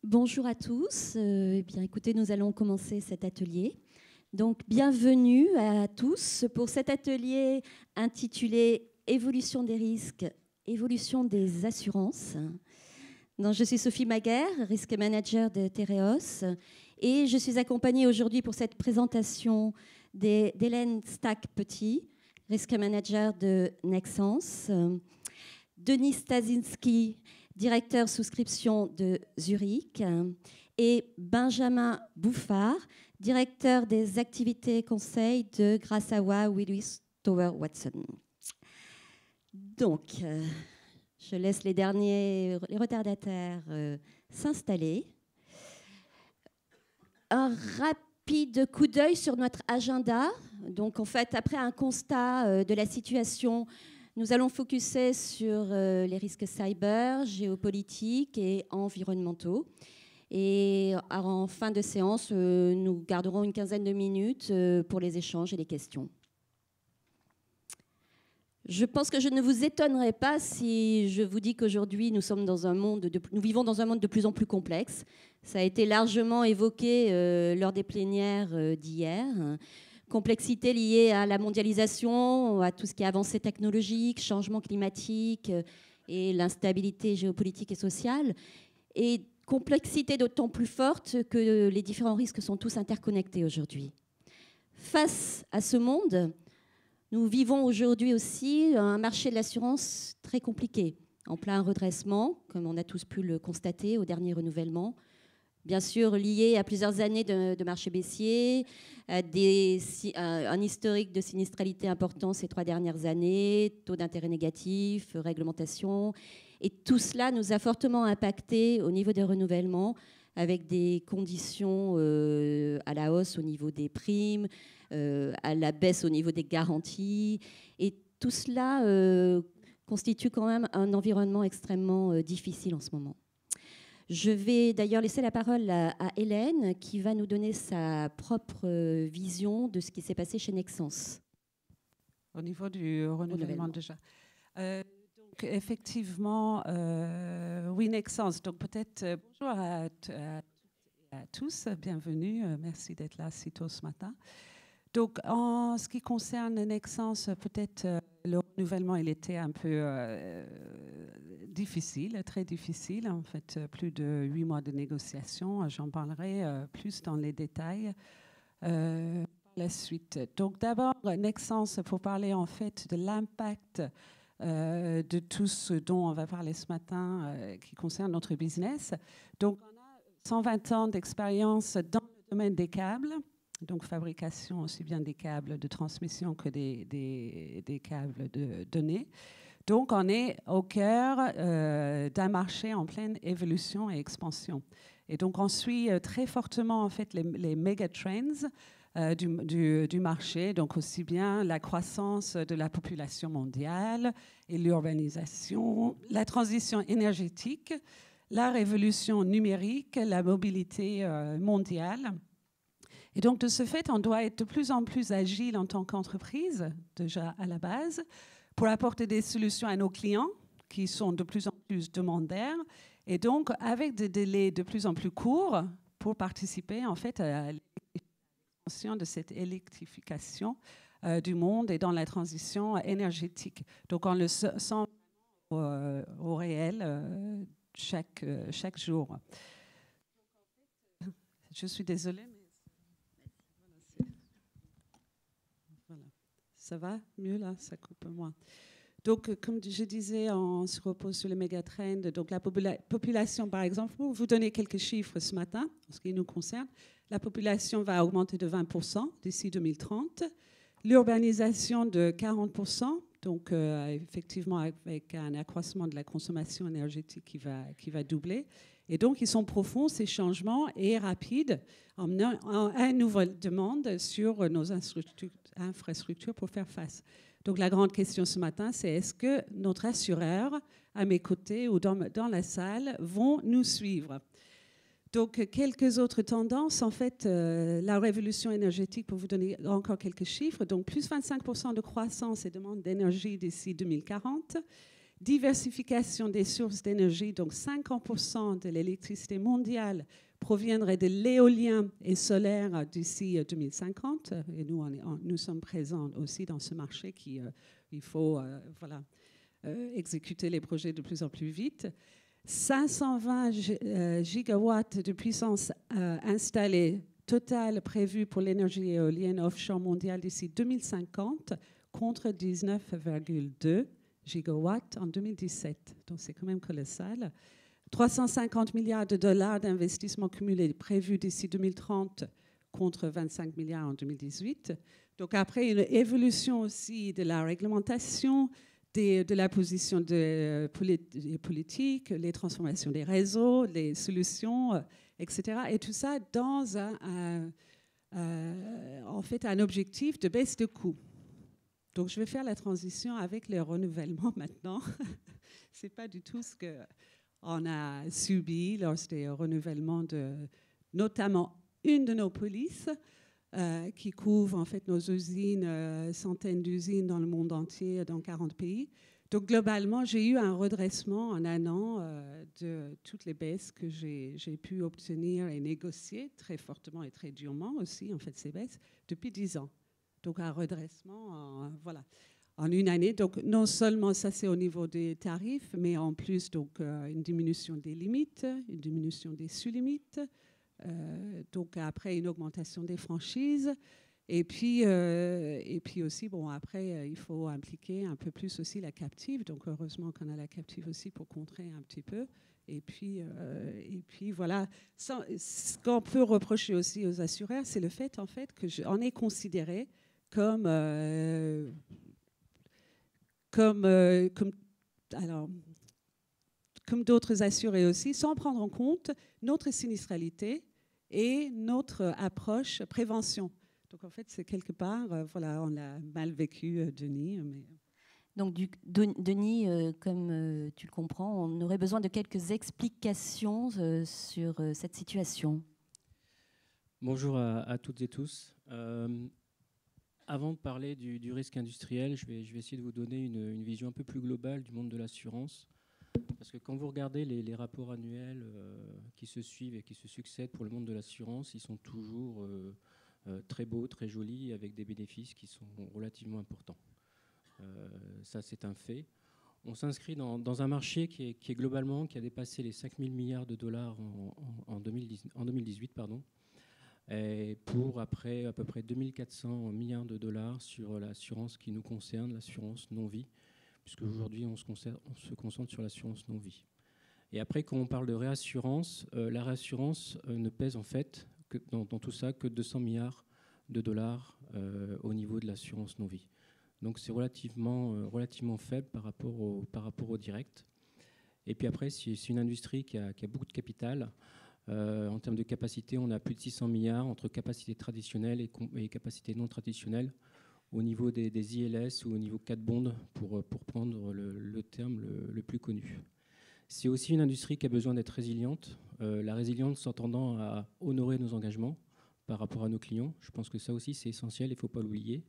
Bonjour à tous. Eh bien, écoutez, nous allons commencer cet atelier. Donc, bienvenue à tous pour cet atelier intitulé Évolution des risques, évolution des assurances. Donc, je suis Sophie Maguer, Risk Manager de Tereos, et je suis accompagnée aujourd'hui pour cette présentation d'Hélène Stack-Petit, Risk Manager de Nexans, Denis Stasinski, directeur souscription de Zurich, et Benjamin Bouffard, directeur des activités conseil de Gras Savoye Willis Towers Watson. Donc, je laisse les retardataires s'installer. Un rapide coup d'œil sur notre agenda. Donc, en fait, après un constat de la situation, nous allons focuser sur les risques cyber, géopolitiques et environnementaux. Et en fin de séance, nous garderons une quinzaine de minutes pour les échanges et les questions. Je pense que je ne vous étonnerai pas si je vous dis qu'aujourd'hui, nous vivons dans un monde de plus en plus complexe. Ça a été largement évoqué lors des plénières d'hier. Complexité liée à la mondialisation, à tout ce qui est avancée technologique, changement climatique et l'instabilité géopolitique et sociale. Et complexité d'autant plus forte que les différents risques sont tous interconnectés aujourd'hui. Face à ce monde, nous vivons aujourd'hui aussi un marché de l'assurance très compliqué, en plein redressement, comme on a tous pu le constater au dernier renouvellement. Bien sûr, lié à plusieurs années de marché baissier, un historique de sinistralité important ces 3 dernières années, taux d'intérêt négatif, réglementation. Et tout cela nous a fortement impacté au niveau des renouvellements, avec des conditions à la hausse au niveau des primes, à la baisse au niveau des garanties. Et tout cela constitue quand même un environnement extrêmement difficile en ce moment. Je vais d'ailleurs laisser la parole à Hélène qui va nous donner sa propre vision de ce qui s'est passé chez Nexans. Au niveau du renouvellement déjà. Donc effectivement, oui, Nexans. Donc peut-être bonjour à tous, bienvenue. Merci d'être là si tôt ce matin. Donc en ce qui concerne Nexans, peut-être le renouvellement, il était un peu difficile, très difficile. En fait, plus de 8 mois de négociations. J'en parlerai plus dans les détails par la suite. Donc d'abord, Nexans, pour parler en fait de l'impact de tout ce dont on va parler ce matin qui concerne notre business. Donc on a 120 ans d'expérience dans le domaine des câbles. Donc fabrication aussi bien des câbles de transmission que des câbles de données. Donc on est au cœur d'un marché en pleine évolution et expansion. Et donc on suit très fortement en fait les megatrends du marché, donc aussi bien la croissance de la population mondiale et l'urbanisation, la transition énergétique, la révolution numérique, la mobilité mondiale. Et donc, de ce fait, on doit être de plus en plus agile en tant qu'entreprise, déjà à la base, pour apporter des solutions à nos clients qui sont de plus en plus demandeurs, et donc avec des délais de plus en plus courts pour participer en fait à l'expansion de cette électrification du monde et dans la transition énergétique. Donc, on le sent au réel chaque jour. Je suis désolée. Ça va mieux là, ça coupe moins. Donc, comme je disais, on se repose sur les mégatrends. Donc, la population, par exemple, pour vous donner quelques chiffres ce matin, en ce qui nous concerne, la population va augmenter de 20% d'ici 2030. L'urbanisation de 40%, donc effectivement avec un accroissement de la consommation énergétique qui va doubler. Et donc, ils sont profonds, ces changements, et rapides, en menant à une nouvelle demande sur nos infrastructures pour faire face. Donc, la grande question ce matin, c'est est-ce que notre assureur, à mes côtés ou dans la salle, vont nous suivre? Donc, quelques autres tendances. En fait, la révolution énergétique, pour vous donner encore quelques chiffres, donc plus 25% de croissance et demande d'énergie d'ici 2040. Diversification des sources d'énergie, donc 50% de l'électricité mondiale proviendrait de l'éolien et solaire d'ici 2050. Et nous sommes présents aussi dans ce marché il faut exécuter les projets de plus en plus vite. 520 gigawatts de puissance installée totale prévue pour l'énergie éolienne offshore mondiale d'ici 2050 contre 19,2 gigawatts en 2017. Donc c'est quand même colossal. 350 milliards de dollars d'investissement cumulé prévus d'ici 2030 contre 25 milliards en 2018. Donc après une évolution aussi de la réglementation, de la position des politiques, les transformations des réseaux, les solutions, etc. Et tout ça dans en fait un objectif de baisse de coûts. Donc je vais faire la transition avec le renouvellement maintenant. Ce n'est pas du tout ce qu'on a subi lors des renouvellements de notamment une de nos polices qui couvre en fait nos usines, centaines d'usines dans le monde entier, dans 40 pays. Donc globalement, j'ai eu un redressement en un an de toutes les baisses que j'ai pu obtenir et négocier très fortement et très durement aussi, en fait, ces baisses, depuis 10 ans. Donc un redressement en une année. Donc non seulement ça, c'est au niveau des tarifs, mais en plus donc, une diminution des limites, une diminution des sous-limites, donc après une augmentation des franchises. Et puis aussi, bon, après, il faut impliquer un peu plus aussi la captive. Donc heureusement qu'on a la captive aussi pour contrer un petit peu. Et puis voilà. Ce qu'on peut reprocher aussi aux assureurs, c'est le fait, en fait, qu'on est considéré comme d'autres assurés aussi, sans prendre en compte notre sinistralité et notre approche prévention. Donc en fait, c'est quelque part, on l'a mal vécu, Denis. Donc Denis, comme tu le comprends, on aurait besoin de quelques explications sur cette situation. Bonjour à toutes et tous. Avant de parler du risque industriel, je vais essayer de vous donner une vision un peu plus globale du monde de l'assurance. Parce que quand vous regardez les rapports annuels qui se suivent et qui se succèdent pour le monde de l'assurance, ils sont toujours très beaux, très jolis, avec des bénéfices qui sont relativement importants. Ça, c'est un fait. On s'inscrit dans un marché qui est globalement, qui a dépassé les 5 000 milliards de dollars en 2018, pardon. Et pour après à peu près 2400 milliards de dollars sur l'assurance qui nous concerne, l'assurance non-vie, puisque aujourd'hui on se concentre sur l'assurance non-vie. Et après, quand on parle de réassurance, la réassurance ne pèse en fait que, dans tout ça que 200 milliards de dollars au niveau de l'assurance non-vie. Donc c'est relativement faible par rapport au direct. Et puis après, c'est une industrie qui a beaucoup de capital. En termes de capacité, on a plus de 600 milliards entre capacités traditionnelles et capacités non traditionnelles au niveau des ILS ou au niveau 4 bonds pour prendre le terme le plus connu. C'est aussi une industrie qui a besoin d'être résiliente. La résilience s'entendant à honorer nos engagements par rapport à nos clients. Je pense que ça aussi c'est essentiel, il ne faut pas l'oublier.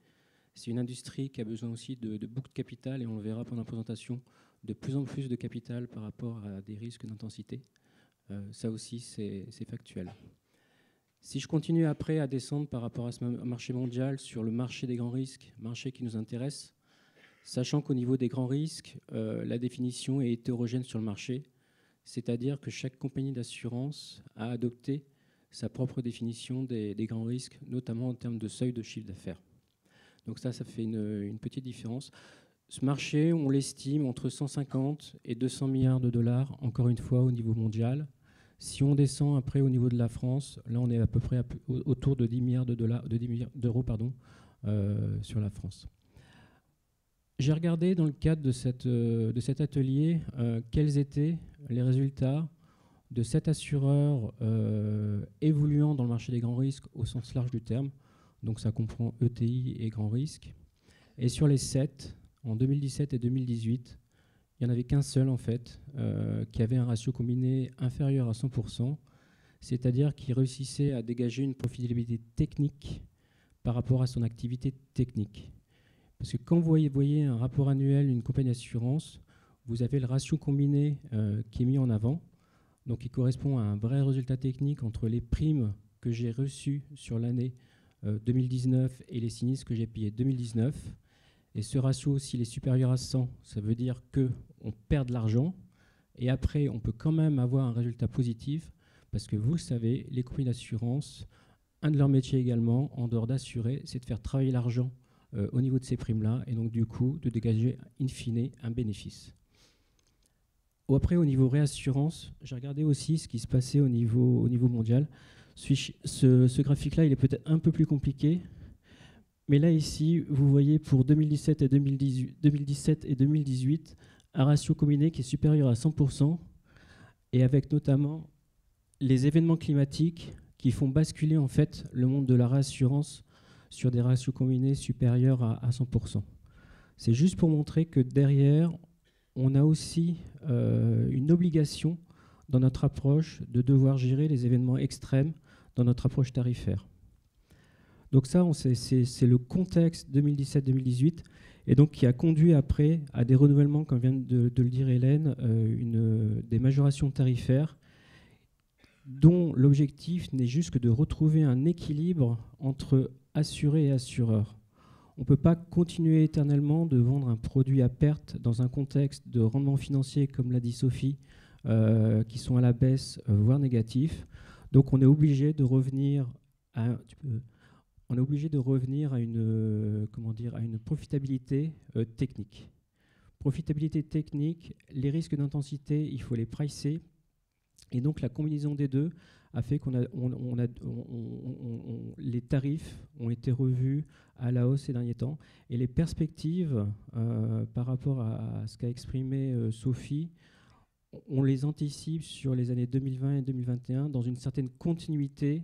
C'est une industrie qui a besoin aussi de beaucoup de capital, et on le verra pendant la présentation, de plus en plus de capital par rapport à des risques d'intensité. Ça aussi, c'est factuel. Si je continue après à descendre par rapport à ce marché mondial sur le marché des grands risques, marché qui nous intéresse, sachant qu'au niveau des grands risques, la définition est hétérogène sur le marché, c'est-à-dire que chaque compagnie d'assurance a adopté sa propre définition des grands risques, notamment en termes de seuil de chiffre d'affaires. Donc ça fait une petite différence. Ce marché, on l'estime entre 150 et 200 milliards de dollars, encore une fois, au niveau mondial. Si on descend après au niveau de la France, là on est à peu près autour de 10 milliards d'euros sur la France. J'ai regardé dans le cadre de cet atelier quels étaient les résultats de 7 assureurs évoluant dans le marché des grands risques au sens large du terme. Donc ça comprend ETI et grands risques. Et sur les 7, en 2017 et 2018, il n'y en avait qu'un seul, en fait, qui avait un ratio combiné inférieur à 100%, c'est-à-dire qui réussissait à dégager une profitabilité technique par rapport à son activité technique. Parce que quand vous voyez un rapport annuel d'une compagnie d'assurance, vous avez le ratio combiné qui est mis en avant, donc il correspond à un vrai résultat technique entre les primes que j'ai reçues sur l'année 2019 et les sinistres que j'ai payés 2019. Et ce ratio, s'il est supérieur à 100, ça veut dire qu'on perd de l'argent. Et après, on peut quand même avoir un résultat positif, parce que vous le savez, les compagnies d'assurance, un de leurs métiers également, en dehors d'assurer, c'est de faire travailler l'argent au niveau de ces primes-là, et donc du coup, de dégager in fine un bénéfice. Après, au niveau réassurance, j'ai regardé aussi ce qui se passait au niveau mondial. Ce graphique-là, il est peut-être un peu plus compliqué, mais là, ici, vous voyez pour 2017 et 2018, un ratio combiné qui est supérieur à 100%, et avec notamment les événements climatiques qui font basculer en fait le monde de la réassurance sur des ratios combinés supérieurs à 100%. C'est juste pour montrer que derrière, on a aussi une obligation dans notre approche de devoir gérer les événements extrêmes dans notre approche tarifaire. Donc ça, c'est le contexte 2017-2018, et donc qui a conduit après à des renouvellements, comme vient de le dire Hélène, des majorations tarifaires, dont l'objectif n'est juste que de retrouver un équilibre entre assurés et assureurs. On ne peut pas continuer éternellement de vendre un produit à perte dans un contexte de rendement financier, comme l'a dit Sophie, qui sont à la baisse, voire négatifs. Donc on est obligé de revenir à une profitabilité technique. Profitabilité technique, les risques d'intensité, il faut les pricer. Et donc la combinaison des deux a fait qu'on les tarifs ont été revus à la hausse ces derniers temps. Et les perspectives par rapport à ce qu'a exprimé Sophie, on les anticipe sur les années 2020 et 2021 dans une certaine continuité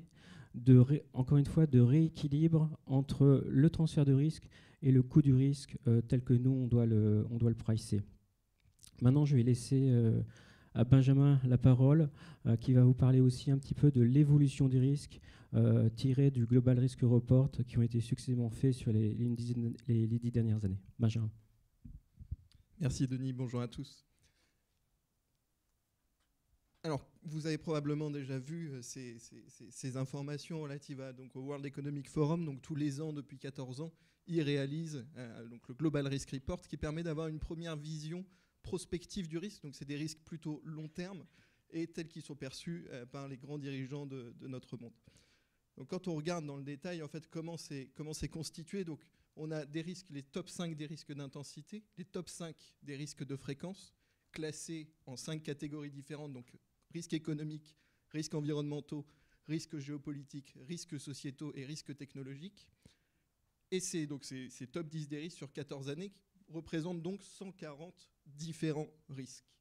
encore une fois, de rééquilibre entre le transfert de risque et le coût du risque tel que nous, on doit le pricer. Maintenant, je vais laisser à Benjamin la parole, qui va vous parler aussi un petit peu de l'évolution des risques tirés du Global Risk Report qui ont été successivement faits sur les 10 dernières années. Benjamin. Merci Denis, bonjour à tous. Alors, vous avez probablement déjà vu ces informations relatives au World Economic Forum. Donc, tous les ans, depuis 14 ans, ils réalisent donc le Global Risk Report, qui permet d'avoir une première vision prospective du risque. Donc, c'est des risques plutôt long terme et tels qu'ils sont perçus par les grands dirigeants de notre monde. Donc, quand on regarde dans le détail, en fait, comment c'est constitué, donc, on a des risques, les top 5 des risques d'intensité, les top 5 des risques de fréquence, classés en 5 catégories différentes, donc risques économiques, risques environnementaux, risques géopolitiques, risques sociétaux et risques technologiques. Et ces top 10 des risques sur 14 années qui représentent donc 140 différents risques.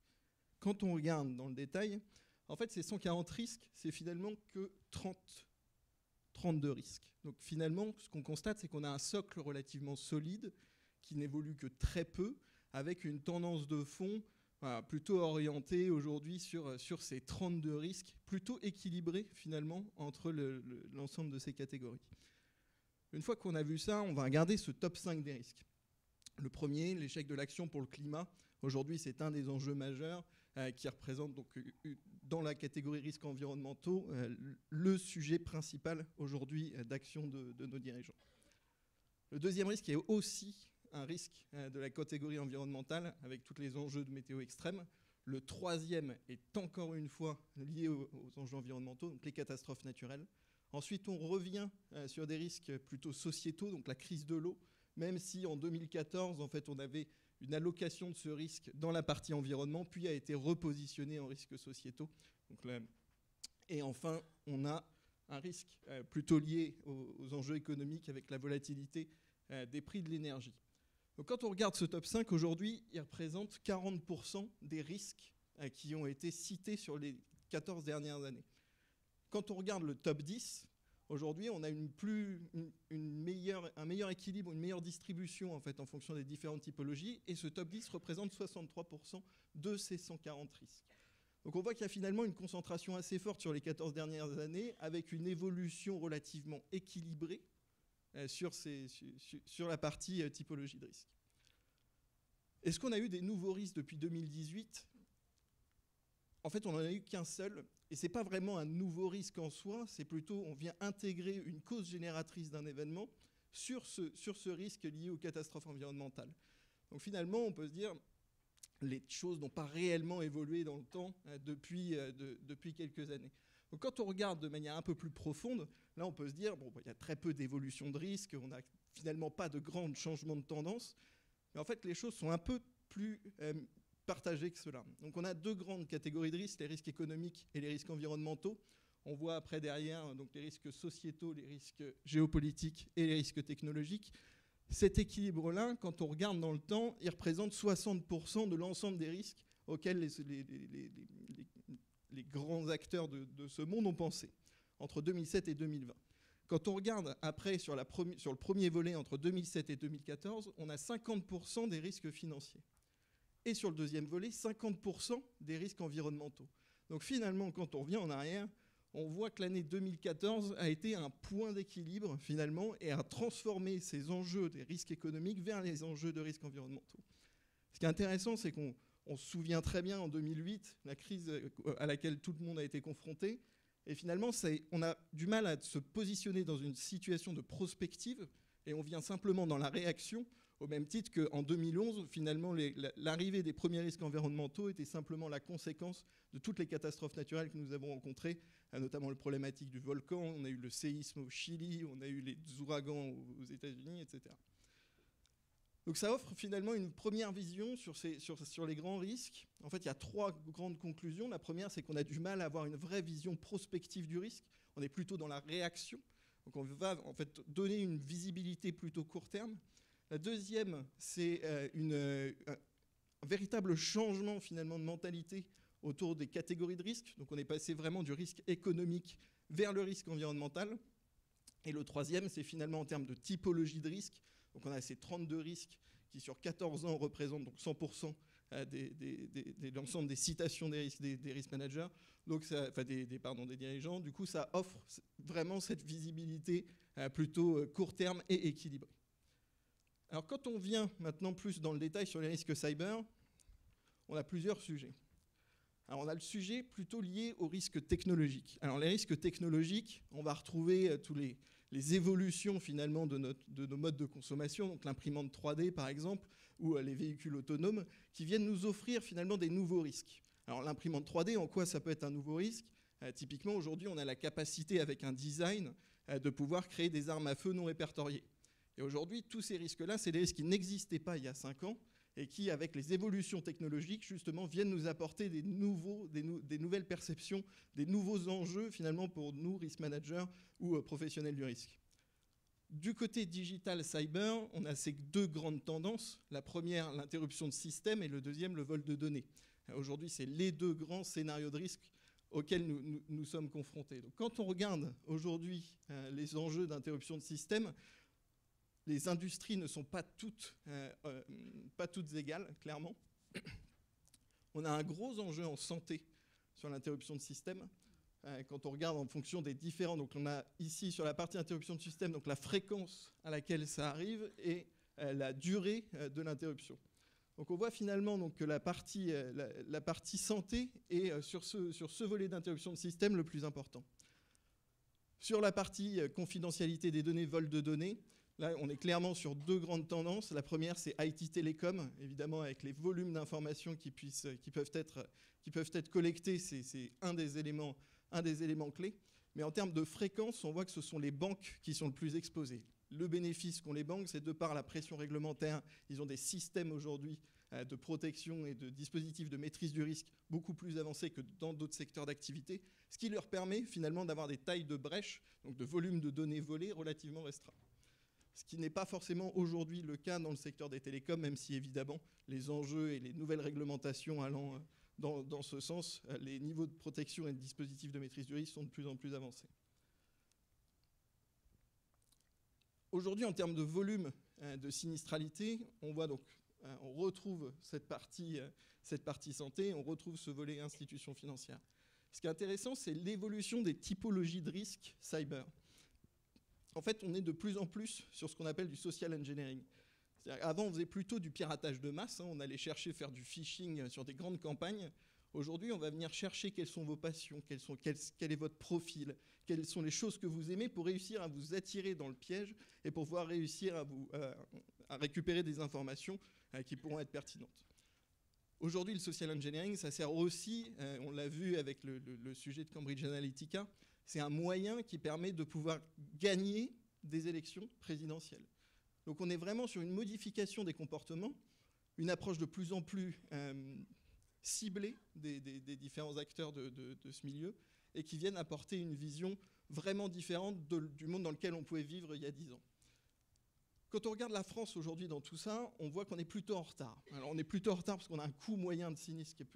Quand on regarde dans le détail, en fait, ces 140 risques, c'est finalement que 32 risques. Donc finalement, ce qu'on constate, c'est qu'on a un socle relativement solide qui n'évolue que très peu, avec une tendance de fond plutôt orientée aujourd'hui sur ces 32 risques, plutôt équilibrés finalement entre l'ensemble de ces catégories. Une fois qu'on a vu ça, on va regarder ce top 5 des risques. Le premier, l'échec de l'action pour le climat. Aujourd'hui, c'est un des enjeux majeurs qui représente donc dans la catégorie risques environnementaux le sujet principal aujourd'hui d'action de nos dirigeants. Le deuxième risque est aussi un risque de la catégorie environnementale avec tous les enjeux de météo extrême. Le troisième est encore une fois lié aux enjeux environnementaux, donc les catastrophes naturelles. Ensuite, on revient sur des risques plutôt sociétaux, donc la crise de l'eau, même si en 2014, en fait, on avait une allocation de ce risque dans la partie environnement, puis a été repositionné en risques sociétaux. Donc là, et enfin, on a un risque plutôt lié aux enjeux économiques avec la volatilité des prix de l'énergie. Donc quand on regarde ce top 5, aujourd'hui, il représente 40% des risques qui ont été cités sur les 14 dernières années. Quand on regarde le top 10, aujourd'hui, on a un meilleur équilibre, une meilleure distribution en fait, en fonction des différentes typologies, et ce top 10 représente 63% de ces 140 risques. Donc on voit qu'il y a finalement une concentration assez forte sur les 14 dernières années, avec une évolution relativement équilibrée sur la partie typologie de risque. Est-ce qu'on a eu des nouveaux risques depuis 2018 ? En fait, on n'en a eu qu'un seul, et ce n'est pas vraiment un nouveau risque en soi, c'est plutôt on vient intégrer une cause génératrice d'un événement sur ce risque lié aux catastrophes environnementales. Donc finalement, on peut se dire les choses n'ont pas réellement évolué dans le temps depuis quelques années. Donc quand on regarde de manière un peu plus profonde, là on peut se dire bon, il y a très peu d'évolution de risque, on n'a finalement pas de grands changements de tendance, mais en fait les choses sont un peu plus partagées que cela. Donc on a deux grandes catégories de risques, les risques économiques et les risques environnementaux. On voit après derrière donc les risques sociétaux, les risques géopolitiques et les risques technologiques. Cet équilibre-là, quand on regarde dans le temps, il représente 60% de l'ensemble des risques auxquels les grands acteurs de ce monde ont pensé, entre 2007 et 2020. Quand on regarde après sur le premier volet, entre 2007 et 2014, on a 50% des risques financiers. Et sur le deuxième volet, 50% des risques environnementaux. Donc finalement, quand on revient en arrière, on voit que l'année 2014 a été un point d'équilibre, finalement, et a transformé ces enjeux des risques économiques vers les enjeux de risques environnementaux. Ce qui est intéressant, c'est qu'on se souvient très bien, en 2008, la crise à laquelle tout le monde a été confronté, et finalement, on a du mal à se positionner dans une situation de prospective, et on vient simplement dans la réaction, au même titre qu'en 2011, finalement, l'arrivée des premiers risques environnementaux était simplement la conséquence de toutes les catastrophes naturelles que nous avons rencontrées, notamment la problématique du volcan, on a eu le séisme au Chili, on a eu les ouragans aux États-Unis, etc. Donc ça offre finalement une première vision sur les grands risques. En fait, il y a trois grandes conclusions. La première, c'est qu'on a du mal à avoir une vraie vision prospective du risque. On est plutôt dans la réaction. Donc on va en fait donner une visibilité plutôt court terme. La deuxième, c'est un véritable changement finalement de mentalité autour des catégories de risques. Donc on est passé vraiment du risque économique vers le risque environnemental. Et le troisième, c'est finalement en termes de typologie de risque. Donc on a ces 32 risques qui sur 14 ans représentent donc 100% de l'ensemble des citations des risk managers, donc des dirigeants. Du coup, ça offre vraiment cette visibilité plutôt court terme et équilibrée. Alors quand on vient maintenant plus dans le détail sur les risques cyber, on a plusieurs sujets. Alors on a le sujet plutôt lié aux risques technologiques. Alors les risques technologiques, on va retrouver tous les évolutions finalement de nos modes de consommation, donc l'imprimante 3D par exemple, ou les véhicules autonomes, qui viennent nous offrir finalement des nouveaux risques. Alors l'imprimante 3D, en quoi ça peut être un nouveau risque ? Typiquement aujourd'hui, on a la capacité avec un design de pouvoir créer des armes à feu non répertoriées. Et aujourd'hui, tous ces risques-là, c'est des risques qui n'existaient pas il y a 5 ans et qui, avec les évolutions technologiques, justement, viennent nous apporter des nouvelles perceptions, des nouveaux enjeux, finalement, pour nous, risk managers ou professionnels du risque. Du côté digital cyber, on a ces deux grandes tendances. La première, l'interruption de système, et le deuxième, le vol de données. Aujourd'hui, c'est les deux grands scénarios de risque auxquels nous sommes confrontés. Donc, quand on regarde aujourd'hui les enjeux d'interruption de système, les industries ne sont pas toutes égales, clairement. On a un gros enjeu en santé sur l'interruption de système. Quand on regarde en fonction des différents... Donc on a ici, sur la partie interruption de système, donc la fréquence à laquelle ça arrive et la durée de l'interruption. Donc on voit finalement donc, que la partie santé est sur ce volet d'interruption de système le plus important. Sur la partie confidentialité des données, vol de données, là, on est clairement sur deux grandes tendances. La première, c'est IT Télécom, évidemment, avec les volumes d'informations qui peuvent être collectés, c'est un des éléments clés. Mais en termes de fréquence, on voit que ce sont les banques qui sont le plus exposées. Le bénéfice qu'ont les banques, c'est de par la pression réglementaire, ils ont des systèmes aujourd'hui de protection et de dispositifs de maîtrise du risque beaucoup plus avancés que dans d'autres secteurs d'activité, ce qui leur permet finalement d'avoir des tailles de brèche, donc de volumes de données volées relativement restreints. Ce qui n'est pas forcément aujourd'hui le cas dans le secteur des télécoms, même si évidemment les enjeux et les nouvelles réglementations allant dans ce sens, les niveaux de protection et de dispositifs de maîtrise du risque sont de plus en plus avancés. Aujourd'hui, en termes de volume de sinistralité, on voit donc, on retrouve cette partie santé, on retrouve ce volet institutions financières. Ce qui est intéressant, c'est l'évolution des typologies de risques cyber. En fait, on est de plus en plus sur ce qu'on appelle du social engineering. Avant, on faisait plutôt du piratage de masse, hein, on allait chercher faire du phishing sur des grandes campagnes. Aujourd'hui, on va venir chercher quelles sont vos passions, quel est votre profil, quelles sont les choses que vous aimez pour réussir à vous attirer dans le piège et pour pouvoir réussir à récupérer des informations qui pourront être pertinentes. Aujourd'hui, le social engineering, ça sert aussi, on l'a vu avec le sujet de Cambridge Analytica, c'est un moyen qui permet de pouvoir gagner des élections présidentielles. Donc on est vraiment sur une modification des comportements, une approche de plus en plus ciblée des différents acteurs de ce milieu et qui viennent apporter une vision vraiment différente du monde dans lequel on pouvait vivre il y a 10 ans. Quand on regarde la France aujourd'hui dans tout ça, on voit qu'on est plutôt en retard. Alors on est plutôt en retard parce qu'on a un coût moyen de sinistre qui est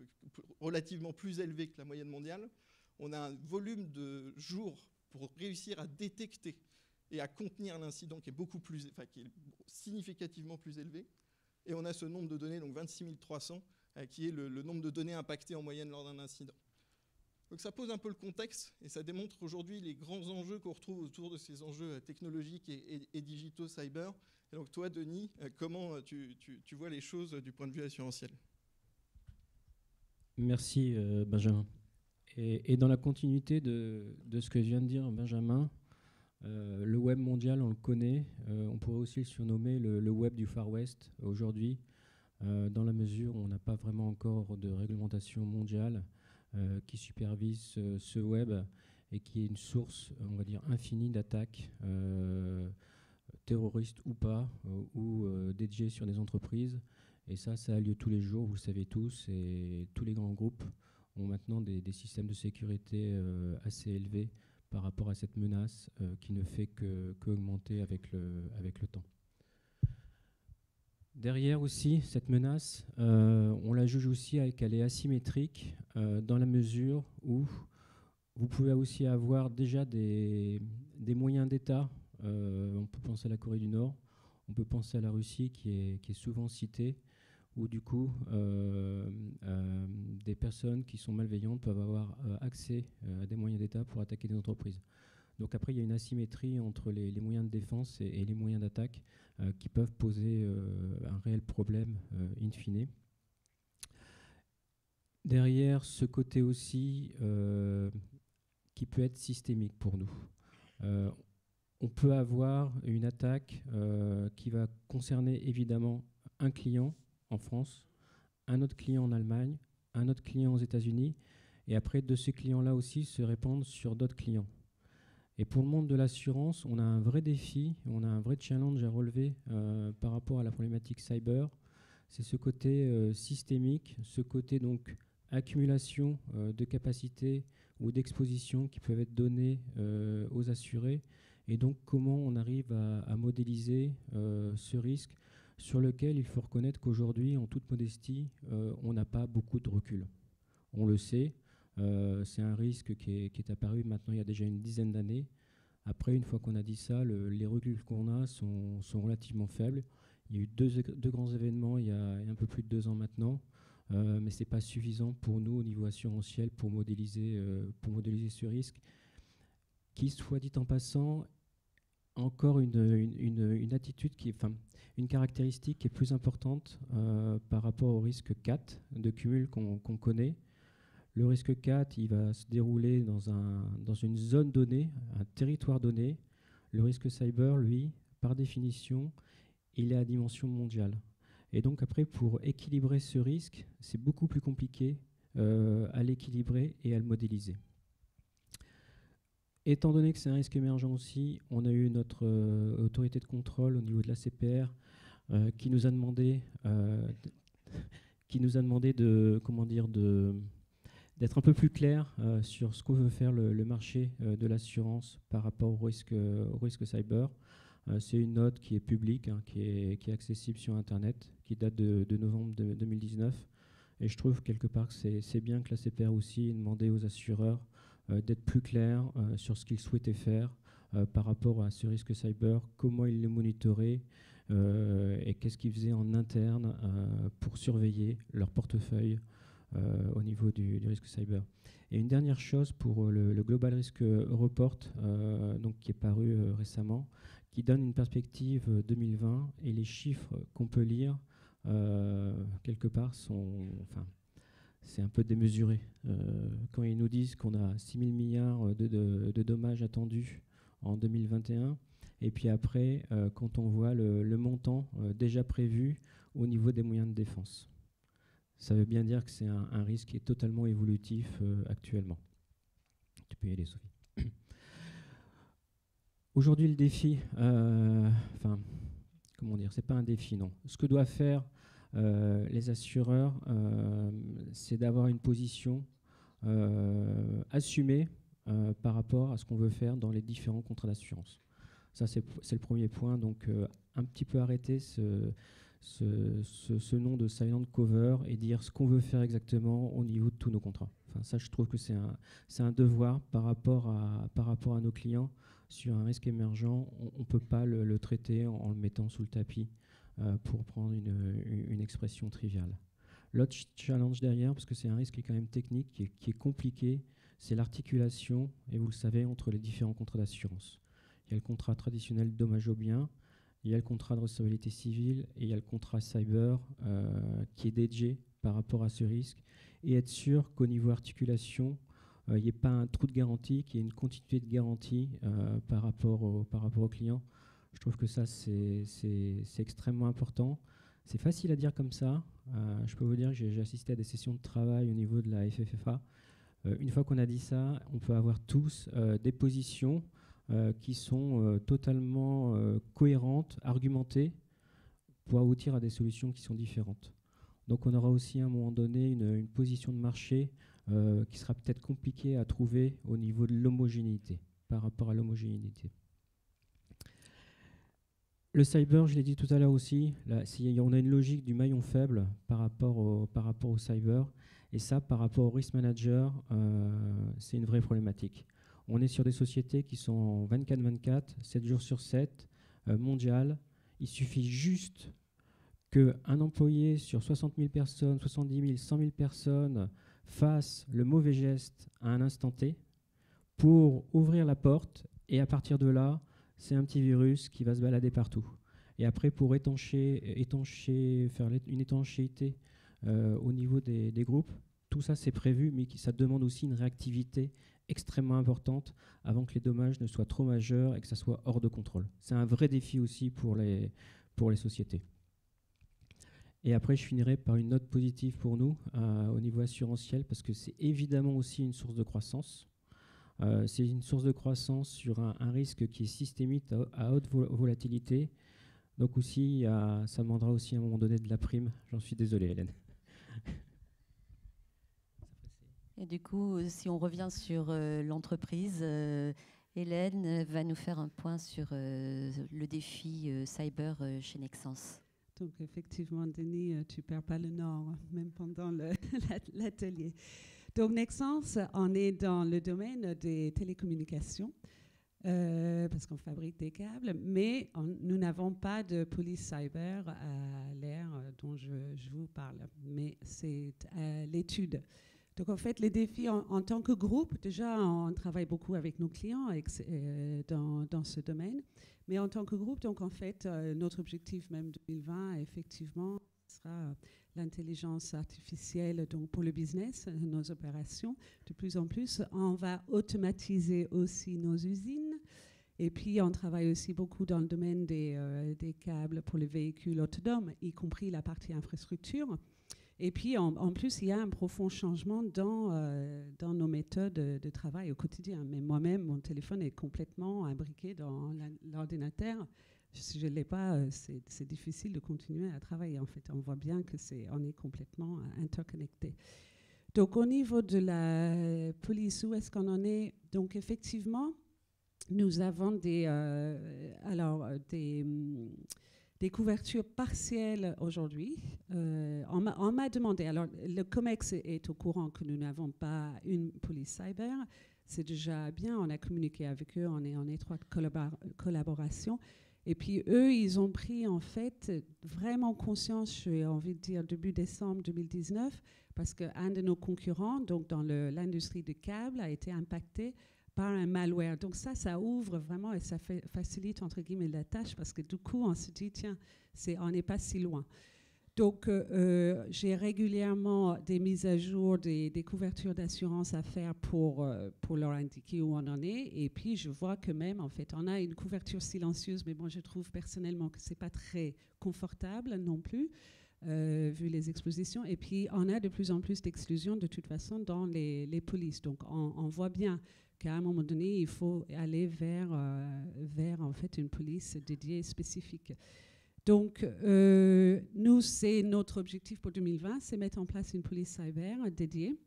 relativement plus élevé que la moyenne mondiale. On a un volume de jours pour réussir à détecter et à contenir l'incident qui est significativement plus élevé. Et on a ce nombre de données, donc 26 300, qui est le nombre de données impactées en moyenne lors d'un incident. Donc ça pose un peu le contexte et ça démontre aujourd'hui les grands enjeux qu'on retrouve autour de ces enjeux technologiques et digitaux, cyber. Et donc toi, Denis, comment tu vois les choses du point de vue assurantiel? Merci Benjamin. Et dans la continuité de ce que vient de dire Benjamin, le web mondial, on le connaît, on pourrait aussi le surnommer le web du Far West aujourd'hui, dans la mesure où on n'a pas vraiment encore de réglementation mondiale qui supervise ce web et qui est une source, on va dire, infinie d'attaques, terroristes ou pas, ou dédiées sur des entreprises. Et ça a lieu tous les jours, vous le savez tous, et tous les grands groupes ont maintenant des systèmes de sécurité assez élevés par rapport à cette menace qui ne fait qu'augmenter avec le temps. Derrière aussi, cette menace, on la juge aussi qu'elle est asymétrique dans la mesure où vous pouvez aussi avoir déjà des moyens d'État. On peut penser à la Corée du Nord, on peut penser à la Russie qui est souvent citée, où du coup, des personnes qui sont malveillantes peuvent avoir accès à des moyens d'État pour attaquer des entreprises. Donc après, il y a une asymétrie entre les moyens de défense et les moyens d'attaque qui peuvent poser un réel problème in fine. Derrière ce côté aussi qui peut être systémique pour nous. On peut avoir une attaque qui va concerner évidemment un client en France, un autre client en Allemagne, un autre client aux États-Unis, et après de ces clients-là aussi se répandre sur d'autres clients. Et pour le monde de l'assurance, on a un vrai défi, on a un vrai challenge à relever par rapport à la problématique cyber. C'est ce côté systémique, ce côté donc accumulation de capacités ou d'expositions qui peuvent être données aux assurés. Et donc comment on arrive à modéliser ce risque sur lequel il faut reconnaître qu'aujourd'hui, en toute modestie, on n'a pas beaucoup de recul. On le sait. C'est un risque qui est apparu maintenant il y a déjà une dizaine d'années. Après, une fois qu'on a dit ça, les reculs qu'on a sont relativement faibles. Il y a eu deux grands événements il y a un peu plus de 2 ans maintenant, mais ce n'est pas suffisant pour nous au niveau assurantiel pour modéliser ce risque, qui, soit dit en passant, encore une attitude une caractéristique qui est plus importante par rapport au risque 4 de cumul qu'on connaît. Le risque 4, il va se dérouler dans une zone donnée, un territoire donné. Le risque cyber, lui, par définition, il est à dimension mondiale. Et donc après, pour équilibrer ce risque, c'est beaucoup plus compliqué à l'équilibrer et à le modéliser. Étant donné que c'est un risque émergent aussi, on a eu notre autorité de contrôle au niveau de la CPR qui nous a demandé d'être un peu plus clair sur ce qu'on veut faire le marché de l'assurance par rapport au risque cyber. C'est une note qui est publique, qui est accessible sur Internet, qui date de novembre 2019. Et je trouve quelque part que c'est bien que la CPR aussi ait demandé aux assureurs d'être plus clairs sur ce qu'ils souhaitaient faire par rapport à ce risque cyber, comment ils le monitoraient et qu'est-ce qu'ils faisaient en interne pour surveiller leur portefeuille au niveau du risque cyber. Et une dernière chose pour le Global Risk Report, donc qui est paru récemment, qui donne une perspective 2020, et les chiffres qu'on peut lire quelque part c'est un peu démesuré. Quand ils nous disent qu'on a 6 000 milliards de dommages attendus en 2021, et puis après, quand on voit le montant déjà prévu au niveau des moyens de défense. Ça veut bien dire que c'est un risque qui est totalement évolutif actuellement. Tu peux y aller, Sophie. Aujourd'hui, le défi, comment dire, c'est pas un défi, non. Ce que doivent faire les assureurs, c'est d'avoir une position assumée par rapport à ce qu'on veut faire dans les différents contrats d'assurance. Ça, c'est le premier point. Donc, un petit peu arrêter ce nom de silent cover et dire ce qu'on veut faire exactement au niveau de tous nos contrats. Enfin, ça, je trouve que c'est un devoir par rapport à nos clients. Sur un risque émergent, on ne peut pas le traiter en le mettant sous le tapis, pour prendre une expression triviale. L'autre challenge derrière, parce que c'est un risque qui est quand même technique, qui est compliqué, c'est l'articulation, et vous le savez, entre les différents contrats d'assurance. Il y a le contrat traditionnel dommage aux biens, il y a le contrat de recevabilité civile, et il y a le contrat cyber qui est dédié par rapport à ce risque, et être sûr qu'au niveau articulation, il n'y ait pas un trou de garantie, qu'il y ait une continuité de garantie par rapport au client. Je trouve que ça, c'est extrêmement important. C'est facile à dire comme ça. Je peux vous dire que j'ai assisté à des sessions de travail au niveau de la FFFA. Une fois qu'on a dit ça, on peut avoir tous des positions qui sont totalement cohérentes, argumentées, pour aboutir à des solutions qui sont différentes. Donc on aura aussi à un moment donné une position de marché qui sera peut-être compliquée à trouver au niveau de l'homogénéité, par rapport à l'homogénéité. Le cyber, je l'ai dit tout à l'heure aussi, là, on a une logique du maillon faible par rapport au cyber, et ça, par rapport au risk manager, c'est une vraie problématique. On est sur des sociétés qui sont 24/24, 7 jours sur 7, mondiales. Il suffit juste qu'un employé sur 60 000 personnes, 70 000, 100 000 personnes fasse le mauvais geste à un instant T pour ouvrir la porte, et à partir de là, c'est un petit virus qui va se balader partout. Et après, pour faire une étanchéité au niveau des groupes, tout ça c'est prévu, mais ça demande aussi une réactivité extrêmement importante avant que les dommages ne soient trop majeurs et que ça soit hors de contrôle. C'est un vrai défi aussi pour les sociétés. Et après, je finirai par une note positive pour nous au niveau assurantiel, parce que c'est évidemment aussi une source de croissance. C'est une source de croissance sur un risque qui est systémique à haute volatilité. Donc aussi, ça demandera aussi à un moment donné de la prime. J'en suis désolé, Hélène. Et du coup, si on revient sur l'entreprise, Hélène va nous faire un point sur le défi cyber chez Nexans. Donc effectivement, Denis, tu ne perds pas le nord, même pendant l'atelier. Donc Nexans, on est dans le domaine des télécommunications, parce qu'on fabrique des câbles, mais nous n'avons pas de police cyber à l'ère dont je vous parle, mais c'est l'étude. Donc en fait, les défis en tant que groupe, déjà on travaille beaucoup avec nos clients dans ce domaine, mais en tant que groupe, donc en fait, notre objectif même 2020, effectivement, sera l'intelligence artificielle donc pour le business, nos opérations. De plus en plus, on va automatiser aussi nos usines. Et puis, on travaille aussi beaucoup dans le domaine des câbles pour les véhicules autonomes, y compris la partie infrastructure. Et puis, en plus, il y a un profond changement dans nos méthodes de travail au quotidien. Mais moi-même, mon téléphone est complètement imbriqué dans l'ordinateur. Si je ne l'ai pas, c'est difficile de continuer à travailler. En fait, on voit bien qu'on est complètement interconnecté. Donc, au niveau de la police, où est-ce qu'on en est? Donc, effectivement, nous avons des couvertures partielles aujourd'hui. On m'a demandé, alors le COMEX est au courant que nous n'avons pas une police cyber. C'est déjà bien, on a communiqué avec eux, on est en étroite collaboration. Et puis eux, ils ont pris en fait vraiment conscience, j'ai envie de dire début décembre 2019, parce qu'un de nos concurrents, donc dans l'industrie du câble, a été impacté par un malware. Donc ça ouvre vraiment et ça facilite entre guillemets la tâche, parce que du coup, on se dit, tiens, on n'est pas si loin. Donc, j'ai régulièrement des mises à jour, des couvertures d'assurance à faire pour leur indiquer où on en est. Et puis, je vois que même, en fait, on a une couverture silencieuse, mais bon, je trouve personnellement que ce n'est pas très confortable non plus, vu les expositions. Et puis, on a de plus en plus d'exclusions, de toute façon, dans les polices. Donc, on voit bien qu'à un moment donné, il faut aller vers en fait, une police dédiée spécifique. Donc, nous, c'est notre objectif pour 2020, c'est mettre en place une police cyber dédiée.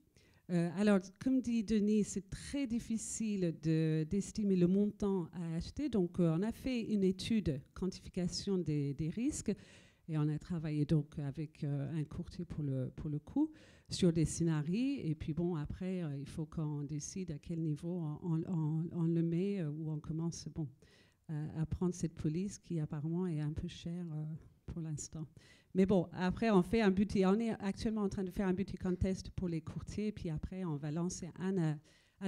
Alors, comme dit Denis, c'est très difficile d'estimer le montant à acheter. Donc, on a fait une étude quantification des risques et on a travaillé donc avec un courtier pour le coût sur des scénarios. Et puis, bon, après, il faut qu'on décide à quel niveau on le met ou on commence. Bon, à prendre cette police qui apparemment est un peu chère pour l'instant. Mais bon, après on fait un budget. On est actuellement en train de faire un budget contest pour les courtiers, puis après on va lancer un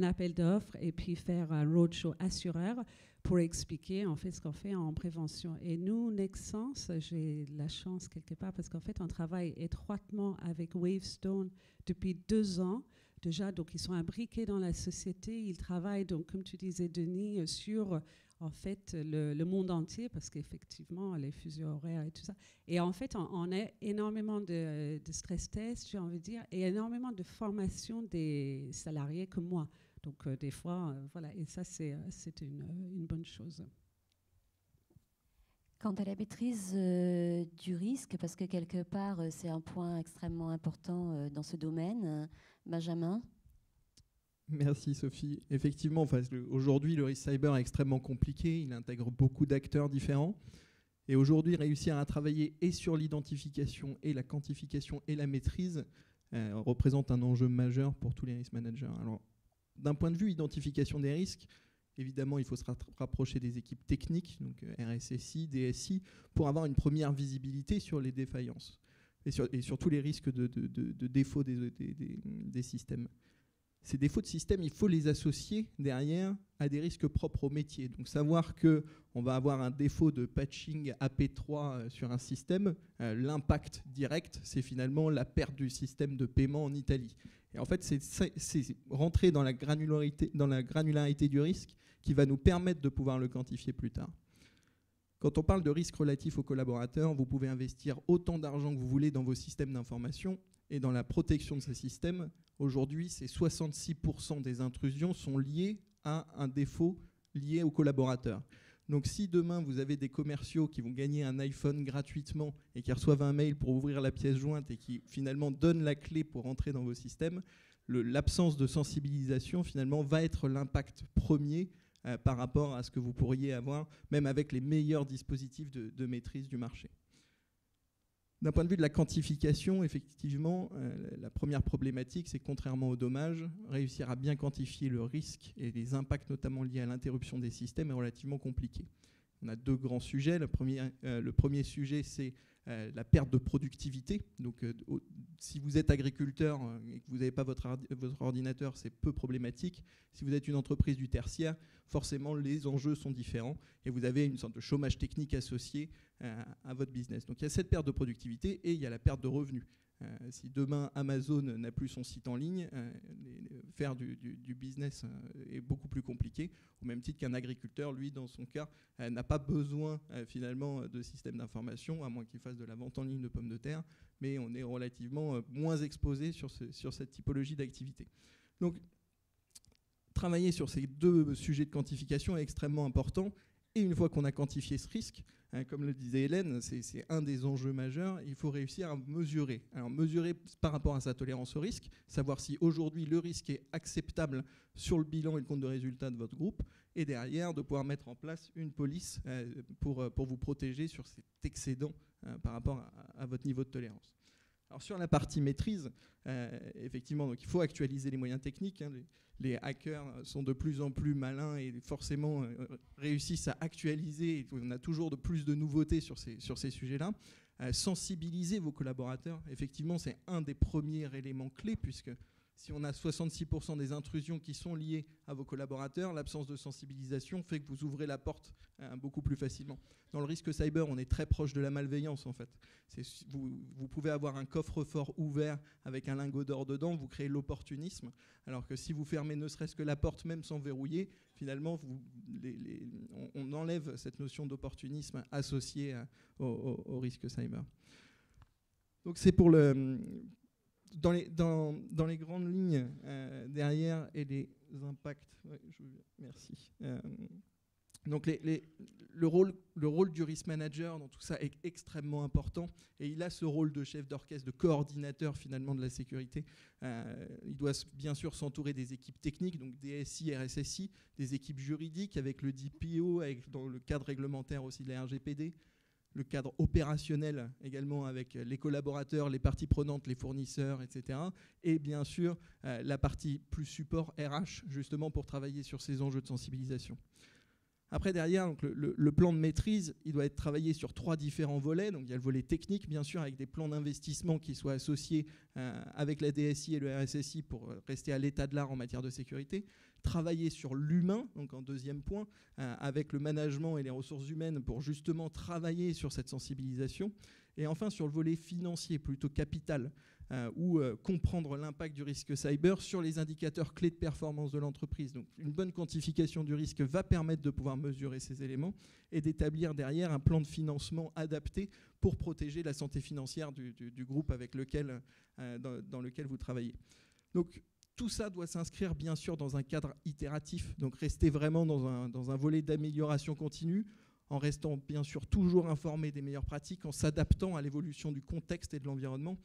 appel d'offres et puis faire un roadshow assureur pour expliquer en fait ce qu'on fait en prévention. Et nous, Nexans, j'ai la chance quelque part parce qu'en fait on travaille étroitement avec Wavestone depuis 2 ans. Déjà, donc ils sont imbriqués dans la société, ils travaillent donc comme tu disais Denis sur en fait, le monde entier, parce qu'effectivement, les fuseaux horaires et tout ça. Et en fait, on a énormément de stress tests, j'ai envie de dire, et énormément de formation des salariés comme moi. Donc, des fois, voilà, et ça, c'est une bonne chose. Quant à la maîtrise du risque, parce que quelque part, c'est un point extrêmement important dans ce domaine, Benjamin? Merci Sophie. Effectivement, aujourd'hui, le risque cyber est extrêmement compliqué. Il intègre beaucoup d'acteurs différents. Et aujourd'hui, réussir à travailler et sur l'identification et la quantification et la maîtrise représente un enjeu majeur pour tous les risk managers. Alors, d'un point de vue identification des risques, évidemment, il faut se rapprocher des équipes techniques, donc RSSI, DSI, pour avoir une première visibilité sur les défaillances et sur tous les risques de défaut des systèmes. Ces défauts de système, il faut les associer derrière à des risques propres au métier. Donc savoir qu'on va avoir un défaut de patching AP3 sur un système, l'impact direct, c'est finalement la perte du système de paiement en Italie. Et en fait, c'est rentrer dans la granularité du risque qui va nous permettre de pouvoir le quantifier plus tard. Quand on parle de risque relatif aux collaborateurs, vous pouvez investir autant d'argent que vous voulez dans vos systèmes d'information et dans la protection de ces systèmes. Aujourd'hui, c'est 66% des intrusions sont liées à un défaut lié aux collaborateurs. Donc si demain, vous avez des commerciaux qui vont gagner un iPhone gratuitement et qui reçoivent un mail pour ouvrir la pièce jointe et qui finalement donnent la clé pour entrer dans vos systèmes, l'absence de sensibilisation finalement va être l'impact premier par rapport à ce que vous pourriez avoir, même avec les meilleurs dispositifs de maîtrise du marché. D'un point de vue de la quantification, effectivement, la première problématique, c'est que contrairement aux dommages, réussir à bien quantifier le risque et les impacts notamment liés à l'interruption des systèmes est relativement compliqué. On a 2 grands sujets. Le premier sujet, c'est la perte de productivité. Donc, si vous êtes agriculteur et que vous n'avez pas votre ordinateur, c'est peu problématique. Si vous êtes une entreprise du tertiaire, forcément, les enjeux sont différents et vous avez une sorte de chômage technique associé à votre business. Donc, il y a cette perte de productivité et il y a la perte de revenus. Si demain Amazon n'a plus son site en ligne, faire du business est beaucoup plus compliqué, au même titre qu'un agriculteur, lui, dans son cas, n'a pas besoin finalement de système d'information, à moins qu'il fasse de la vente en ligne de pommes de terre, mais on est relativement moins exposé sur cette typologie d'activité. Donc, travailler sur ces 2 sujets de quantification est extrêmement important. Et une fois qu'on a quantifié ce risque, comme le disait Hélène, c'est un des enjeux majeurs, il faut réussir à mesurer. Alors mesurer par rapport à sa tolérance au risque, savoir si aujourd'hui le risque est acceptable sur le bilan et le compte de résultat de votre groupe, et derrière de pouvoir mettre en place une police pour vous protéger sur cet excédent par rapport à votre niveau de tolérance. Alors sur la partie maîtrise, effectivement, donc il faut actualiser les moyens techniques. Les hackers sont de plus en plus malins et forcément réussissent à actualiser. Et on a toujours de plus de nouveautés sur ces sujets-là. Sensibiliser vos collaborateurs, effectivement, c'est un des premiers éléments clés, puisque si on a 66% des intrusions qui sont liées à vos collaborateurs, l'absence de sensibilisation fait que vous ouvrez la porte beaucoup plus facilement. Dans le risque cyber, on est très proche de la malveillance en fait. Vous pouvez avoir un coffre-fort ouvert avec un lingot d'or dedans, vous créez l'opportunisme, alors que si vous fermez ne serait-ce que la porte, même sans verrouiller, finalement, on enlève cette notion d'opportunisme associée au risque cyber. Donc c'est pour le... Dans les grandes lignes derrière et les impacts, merci. Donc le rôle du risk manager dans tout ça est extrêmement important et il a ce rôle de chef d'orchestre, de coordinateur finalement de la sécurité. Il doit bien sûr s'entourer des équipes techniques, donc DSI, RSSI, des équipes juridiques avec le DPO, dans le cadre réglementaire aussi de la RGPD, le cadre opérationnel également avec les collaborateurs, les parties prenantes, les fournisseurs, etc. Et bien sûr, la partie plus support RH, justement pour travailler sur ces enjeux de sensibilisation. Après, derrière, donc, le plan de maîtrise, il doit être travaillé sur 3 différents volets. Donc, il y a le volet technique, bien sûr, avec des plans d'investissement qui soient associés avec la DSI et le RSSI pour rester à l'état de l'art en matière de sécurité. Travailler sur l'humain, donc en deuxième point, avec le management et les ressources humaines pour justement travailler sur cette sensibilisation. Et enfin, sur le volet financier, plutôt capital, ou comprendre l'impact du risque cyber sur les indicateurs clés de performance de l'entreprise. Donc une bonne quantification du risque va permettre de pouvoir mesurer ces éléments et d'établir derrière un plan de financement adapté pour protéger la santé financière du groupe avec dans lequel vous travaillez. Donc tout ça doit s'inscrire bien sûr dans un cadre itératif, donc rester vraiment dans un volet d'amélioration continue, en restant bien sûr toujours informé des meilleures pratiques, en s'adaptant à l'évolution du contexte et de l'environnement,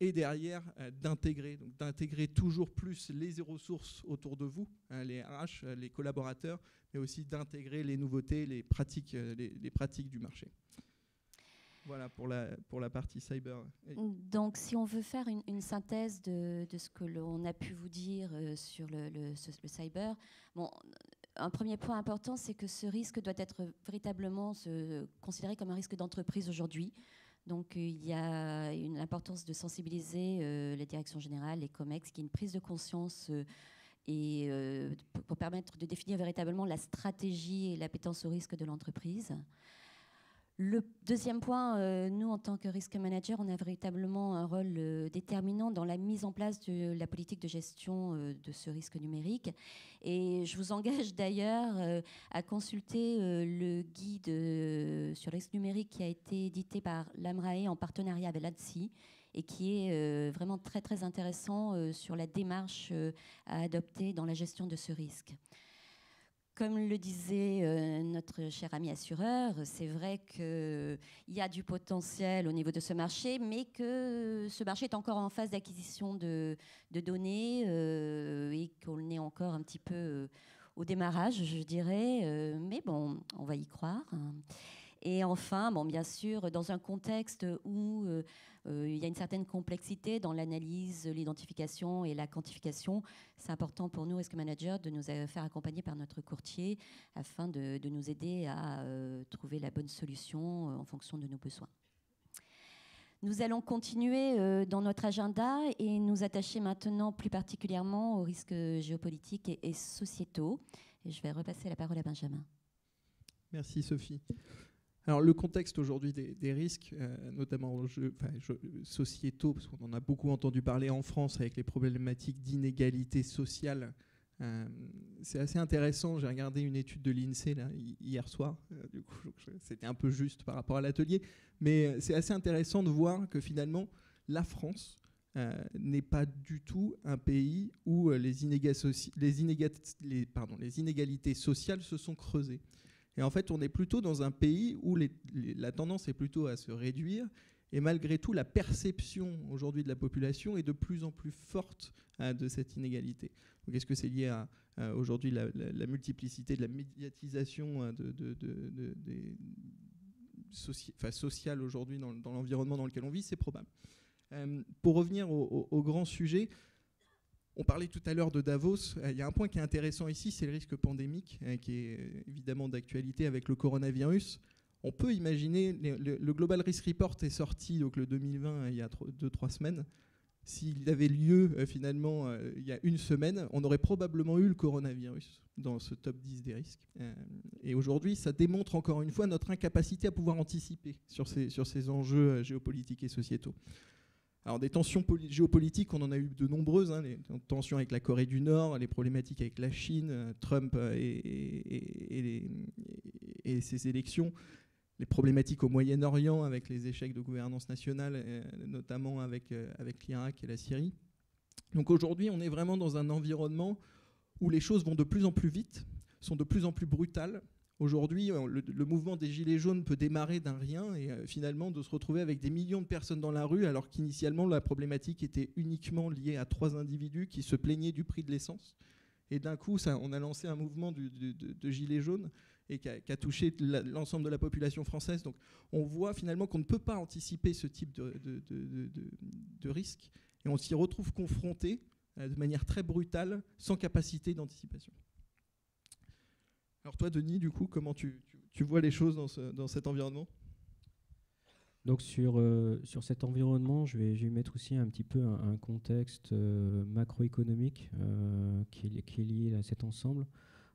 et derrière d'intégrer toujours plus les ressources autour de vous, les RH, les collaborateurs, mais aussi d'intégrer les nouveautés, les pratiques du marché. Voilà pour la partie cyber. Donc, si on veut faire une synthèse de ce que l'on a pu vous dire sur le cyber, bon, un premier point important, c'est que ce risque doit être véritablement considéré comme un risque d'entreprise aujourd'hui. Donc, il y a une importance de sensibiliser les directions générales, les COMEX, qui est une prise de conscience pour permettre de définir véritablement la stratégie et l'appétence au risque de l'entreprise. Le deuxième point, nous, en tant que risk manager, on a véritablement un rôle déterminant dans la mise en place de la politique de gestion de ce risque numérique. Et je vous engage d'ailleurs à consulter le guide sur le risque numérique qui a été édité par l'AMRAE en partenariat avec l'ANSSI et qui est vraiment très, très intéressant sur la démarche à adopter dans la gestion de ce risque. Comme le disait notre cher ami assureur, c'est vrai qu'il y a du potentiel au niveau de ce marché, mais que ce marché est encore en phase d'acquisition de données et qu'on est encore un petit peu au démarrage, je dirais. Mais bon, on va y croire. Et enfin, bon, bien sûr, dans un contexte où il y a une certaine complexité dans l'analyse, l'identification et la quantification, c'est important pour nous, risk managers, de nous faire accompagner par notre courtier afin de nous aider à trouver la bonne solution en fonction de nos besoins. Nous allons continuer dans notre agenda et nous attacher maintenant plus particulièrement aux risques géopolitiques et sociétaux. Et je vais repasser la parole à Benjamin. Merci Sophie. Alors le contexte aujourd'hui des risques, notamment sociétaux, parce qu'on en a beaucoup entendu parler en France avec les problématiques d'inégalité sociale, c'est assez intéressant. J'ai regardé une étude de l'INSEE là, hier soir, du coup c'était un peu juste par rapport à l'atelier, mais c'est assez intéressant de voir que finalement la France n'est pas du tout un pays où les inégalités sociales se sont creusées. Et en fait, on est plutôt dans un pays où la tendance est plutôt à se réduire. Et malgré tout, la perception aujourd'hui de la population est de plus en plus forte de cette inégalité. Donc, est-ce que c'est lié à aujourd'hui la multiplicité de la médiatisation sociale aujourd'hui dans l'environnement dans lequel on vit? C'est probable. Pour revenir au grand sujet, on parlait tout à l'heure de Davos. Il y a un point qui est intéressant ici, c'est le risque pandémique, qui est évidemment d'actualité avec le coronavirus. On peut imaginer, le Global Risk Report est sorti donc le 2020 il y a 2-3 semaines. S'il avait lieu finalement il y a une semaine, on aurait probablement eu le coronavirus dans ce top 10 des risques. Et aujourd'hui, ça démontre encore une fois notre incapacité à pouvoir anticiper sur ces enjeux géopolitiques et sociétaux. Alors des tensions géopolitiques, on en a eu de nombreuses, les tensions avec la Corée du Nord, les problématiques avec la Chine, Trump et ses élections, les problématiques au Moyen-Orient avec les échecs de gouvernance nationale, notamment avec l'Irak et la Syrie. Donc aujourd'hui, on est vraiment dans un environnement où les choses vont de plus en plus vite, sont de plus en plus brutales. Aujourd'hui, le mouvement des Gilets jaunes peut démarrer d'un rien et finalement de se retrouver avec des millions de personnes dans la rue, alors qu'initialement, la problématique était uniquement liée à 3 individus qui se plaignaient du prix de l'essence. Et d'un coup, on a lancé un mouvement de Gilets jaunes et qui a touché l'ensemble de la population française. Donc on voit finalement qu'on ne peut pas anticiper ce type de risque et on s'y retrouve confronté de manière très brutale, sans capacité d'anticipation. Alors toi, Denis, du coup, comment tu vois les choses dans cet environnement ? Donc sur cet environnement, je vais mettre aussi un petit peu un contexte macroéconomique qui est lié à cet ensemble.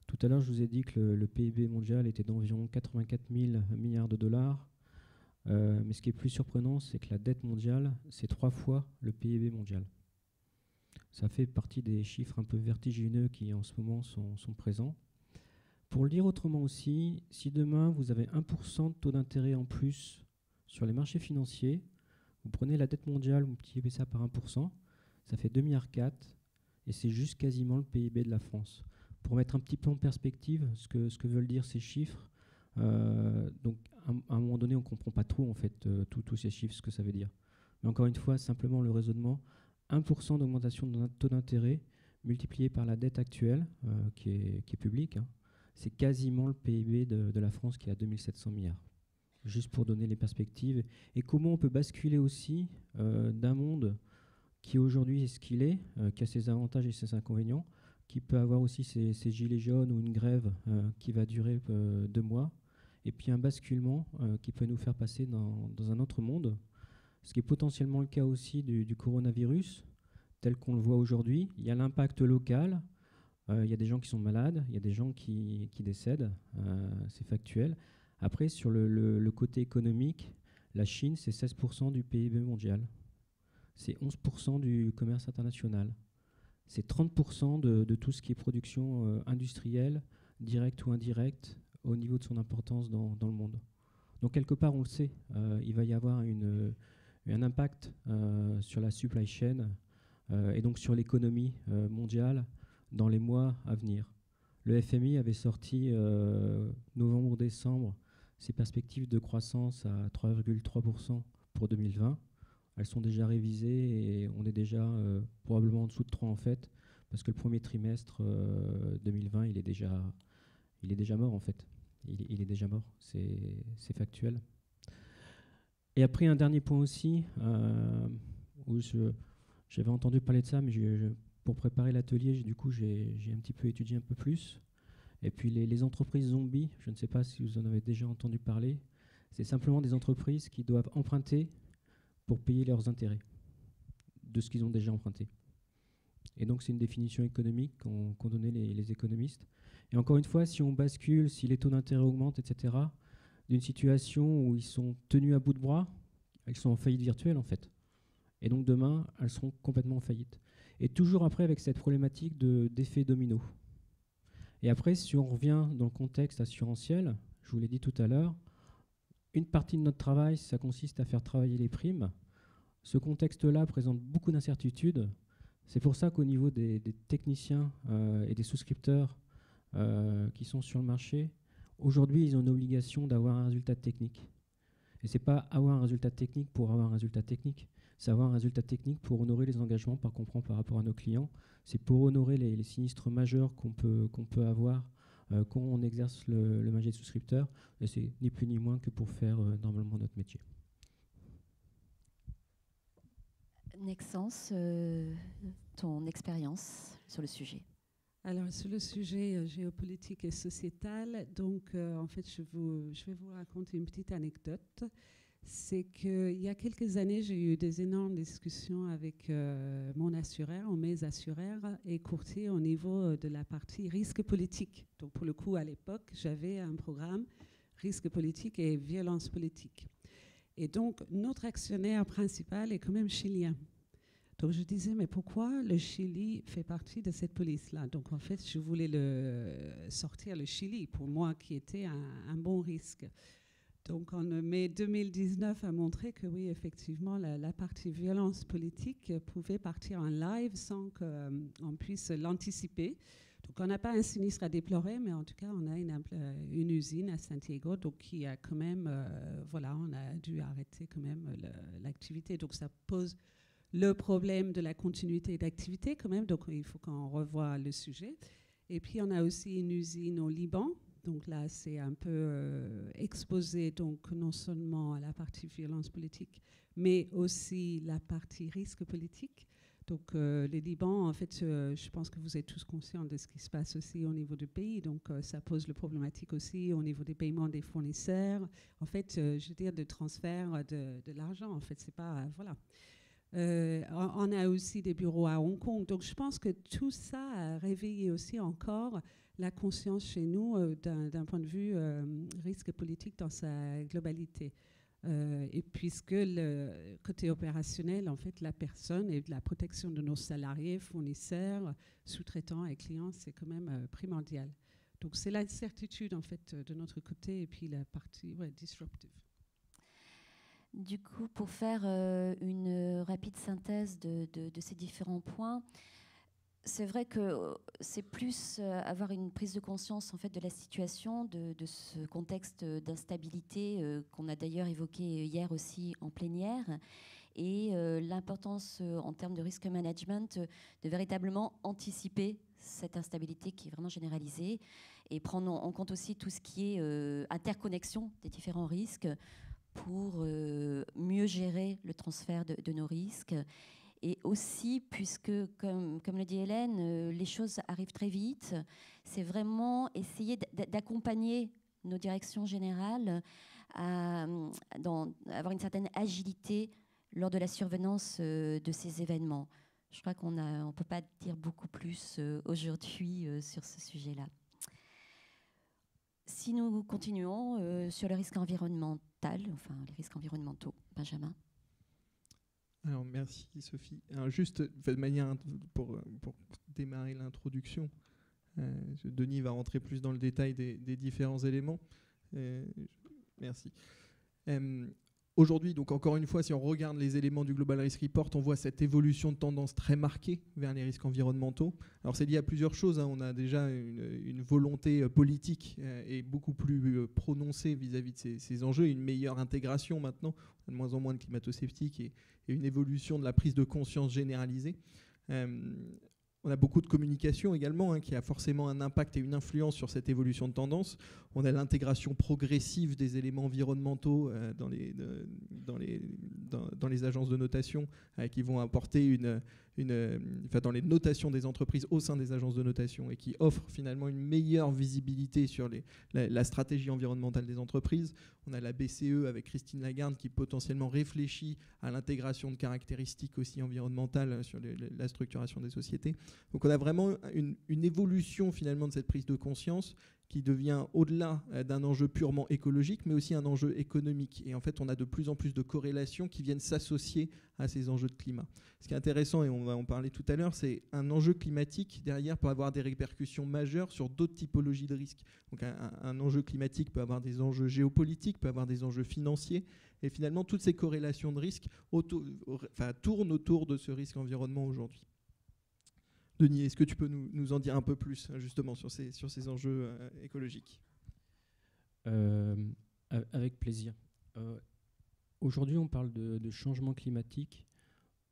Tout à l'heure, je vous ai dit que le PIB mondial était d'environ 84 000 milliards de dollars. Mais ce qui est plus surprenant, c'est que la dette mondiale, c'est 3 fois le PIB mondial. Ça fait partie des chiffres un peu vertigineux qui, en ce moment, sont présents. Pour le dire autrement aussi, si demain, vous avez 1% de taux d'intérêt en plus sur les marchés financiers, vous prenez la dette mondiale, vous multipliez ça par 1%, ça fait 2,4 milliards, et c'est juste quasiment le PIB de la France. Pour mettre un petit peu en perspective ce que veulent dire ces chiffres, donc à un moment donné, on ne comprend pas trop en fait tous ces chiffres, ce que ça veut dire. Mais encore une fois, simplement le raisonnement, 1% d'augmentation de taux d'intérêt multiplié par la dette actuelle, qui est publique, c'est quasiment le PIB de la France qui est à 2700 milliards. Juste pour donner les perspectives. Et comment on peut basculer aussi d'un monde qui aujourd'hui est ce qu'il est, qui a ses avantages et ses inconvénients, qui peut avoir aussi ses gilets jaunes ou une grève qui va durer 2 mois, et puis un basculement qui peut nous faire passer dans un autre monde, ce qui est potentiellement le cas aussi du coronavirus, tel qu'on le voit aujourd'hui. Il y a l'impact local, il y a des gens qui sont malades, il y a des gens qui décèdent, c'est factuel. Après, sur le côté économique, la Chine, c'est 16% du PIB mondial. C'est 11% du commerce international. C'est 30% de tout ce qui est production industrielle, directe ou indirecte, au niveau de son importance dans le monde. Donc, quelque part, on le sait, il va y avoir un impact sur la supply chain et donc sur l'économie mondiale dans les mois à venir. Le FMI avait sorti novembre-décembre ses perspectives de croissance à 3,3% pour 2020. Elles sont déjà révisées et on est déjà probablement en dessous de 3 en fait, parce que le premier trimestre 2020, il est déjà mort en fait. Il est déjà mort, c'est factuel. Et après, un dernier point aussi, où j'avais entendu parler de ça, mais pour préparer l'atelier, j'ai un petit peu étudié un peu plus. Et puis les entreprises zombies, je ne sais pas si vous en avez déjà entendu parler, c'est simplement des entreprises qui doivent emprunter pour payer leurs intérêts de ce qu'ils ont déjà emprunté. Et donc c'est une définition économique qu'ont donné les économistes. Et encore une fois, si on bascule, si les taux d'intérêt augmentent, etc., d'une situation où ils sont tenus à bout de bras, ils sont en faillite virtuelle en fait. Et donc demain, elles seront complètement en faillite. Et toujours après avec cette problématique d'effet domino. Et après, si on revient dans le contexte assurantiel, je vous l'ai dit tout à l'heure, une partie de notre travail, ça consiste à faire travailler les primes. Ce contexte-là présente beaucoup d'incertitudes. C'est pour ça qu'au niveau des techniciens et des souscripteurs qui sont sur le marché, aujourd'hui, ils ont une obligation d'avoir un résultat technique. Et ce n'est pas avoir un résultat technique pour avoir un résultat technique. C'est avoir un résultat technique pour honorer les engagements qu'on prend par rapport à nos clients. C'est pour honorer les sinistres majeurs qu'on peut avoir quand on exerce le métier de souscripteur. Et c'est ni plus ni moins que pour faire normalement notre métier. Nexence, ton expérience sur le sujet. Alors, sur le sujet géopolitique et sociétal, donc, en fait, je vais vous raconter une petite anecdote. C'est qu'il y a quelques années, j'ai eu des énormes discussions avec mon assureur ou mes assureurs et courtiers au niveau de la partie risque politique. Donc, pour le coup, à l'époque, j'avais un programme risque politique et violence politique. Et donc, notre actionnaire principal est quand même chilien. Donc, je disais, mais pourquoi le Chili fait partie de cette police-là? Donc, en fait, je voulais sortir le Chili, pour moi, qui était un bon risque. Donc, en mai 2019 a montré que oui, effectivement, la partie violence politique pouvait partir en live sans qu'on puisse l'anticiper. Donc, on n'a pas un sinistre à déplorer, mais en tout cas, on a une usine à Santiago, donc qui a quand même, voilà, on a dû arrêter quand même l'activité. Donc, ça pose le problème de la continuité d'activité quand même, donc il faut qu'on revoie le sujet. Et puis, on a aussi une usine au Liban. Donc là, c'est un peu exposé, donc non seulement à la partie violence politique, mais aussi la partie risque politique. Donc les Libans, en fait, je pense que vous êtes tous conscients de ce qui se passe aussi au niveau du pays. Donc ça pose le problématique aussi au niveau des paiements des fournisseurs. En fait, je veux dire, de transfert de l'argent. En fait, c'est pas... voilà. On a aussi des bureaux à Hong Kong. Donc je pense que tout ça a réveillé aussi encore la conscience chez nous d'un point de vue risque politique dans sa globalité. Et puisque le côté opérationnel, en fait, la personne et la protection de nos salariés, fournisseurs, sous-traitants et clients, c'est quand même primordial. Donc c'est l'incertitude, en fait, de notre côté et puis la partie disruptive. Du coup, pour faire une rapide synthèse de ces différents points, c'est vrai que c'est plus avoir une prise de conscience en fait, de la situation, de ce contexte d'instabilité qu'on a d'ailleurs évoqué hier aussi en plénière, et l'importance en termes de risk management de véritablement anticiper cette instabilité qui est vraiment généralisée et prendre en compte aussi tout ce qui est interconnexion des différents risques pour mieux gérer le transfert de nos risques. Et aussi, puisque, comme le dit Hélène, les choses arrivent très vite, c'est vraiment essayer d'accompagner nos directions générales à avoir une certaine agilité lors de la survenance de ces événements. Je crois qu'on ne peut pas dire beaucoup plus aujourd'hui sur ce sujet-là. Si nous continuons sur le risque environnemental, enfin les risques environnementaux, Benjamin. Alors merci Sophie. Alors, juste de manière pour démarrer l'introduction, Denis va rentrer plus dans le détail des différents éléments. Merci. Aujourd'hui, donc encore une fois, si on regarde les éléments du Global Risk Report, on voit cette évolution de tendance très marquée vers les risques environnementaux. Alors c'est lié à plusieurs choses. On a déjà une volonté politique et beaucoup plus prononcée vis-à-vis de ces enjeux, une meilleure intégration maintenant, de moins en moins de climato-sceptiques et une évolution de la prise de conscience généralisée. On a beaucoup de communication également qui a forcément un impact et une influence sur cette évolution de tendance. On a l'intégration progressive des éléments environnementaux dans les agences de notation qui vont apporter dans les notations des entreprises au sein des agences de notation et qui offrent finalement une meilleure visibilité sur la stratégie environnementale des entreprises. On a la BCE avec Christine Lagarde qui potentiellement réfléchit à l'intégration de caractéristiques aussi environnementales sur la structuration des sociétés. Donc on a vraiment une évolution finalement de cette prise de conscience qui devient au-delà d'un enjeu purement écologique, mais aussi un enjeu économique. Et en fait, on a de plus en plus de corrélations qui viennent s'associer à ces enjeux de climat. Ce qui est intéressant, et on va en parler tout à l'heure, c'est un enjeu climatique derrière peut avoir des répercussions majeures sur d'autres typologies de risques. Donc un enjeu climatique peut avoir des enjeux géopolitiques, peut avoir des enjeux financiers. Et finalement, toutes ces corrélations de risques tournent autour de ce risque environnement aujourd'hui. Denis, est-ce que tu peux nous en dire un peu plus justement sur ces enjeux écologiques ? Avec plaisir. Aujourd'hui, on parle de changement climatique.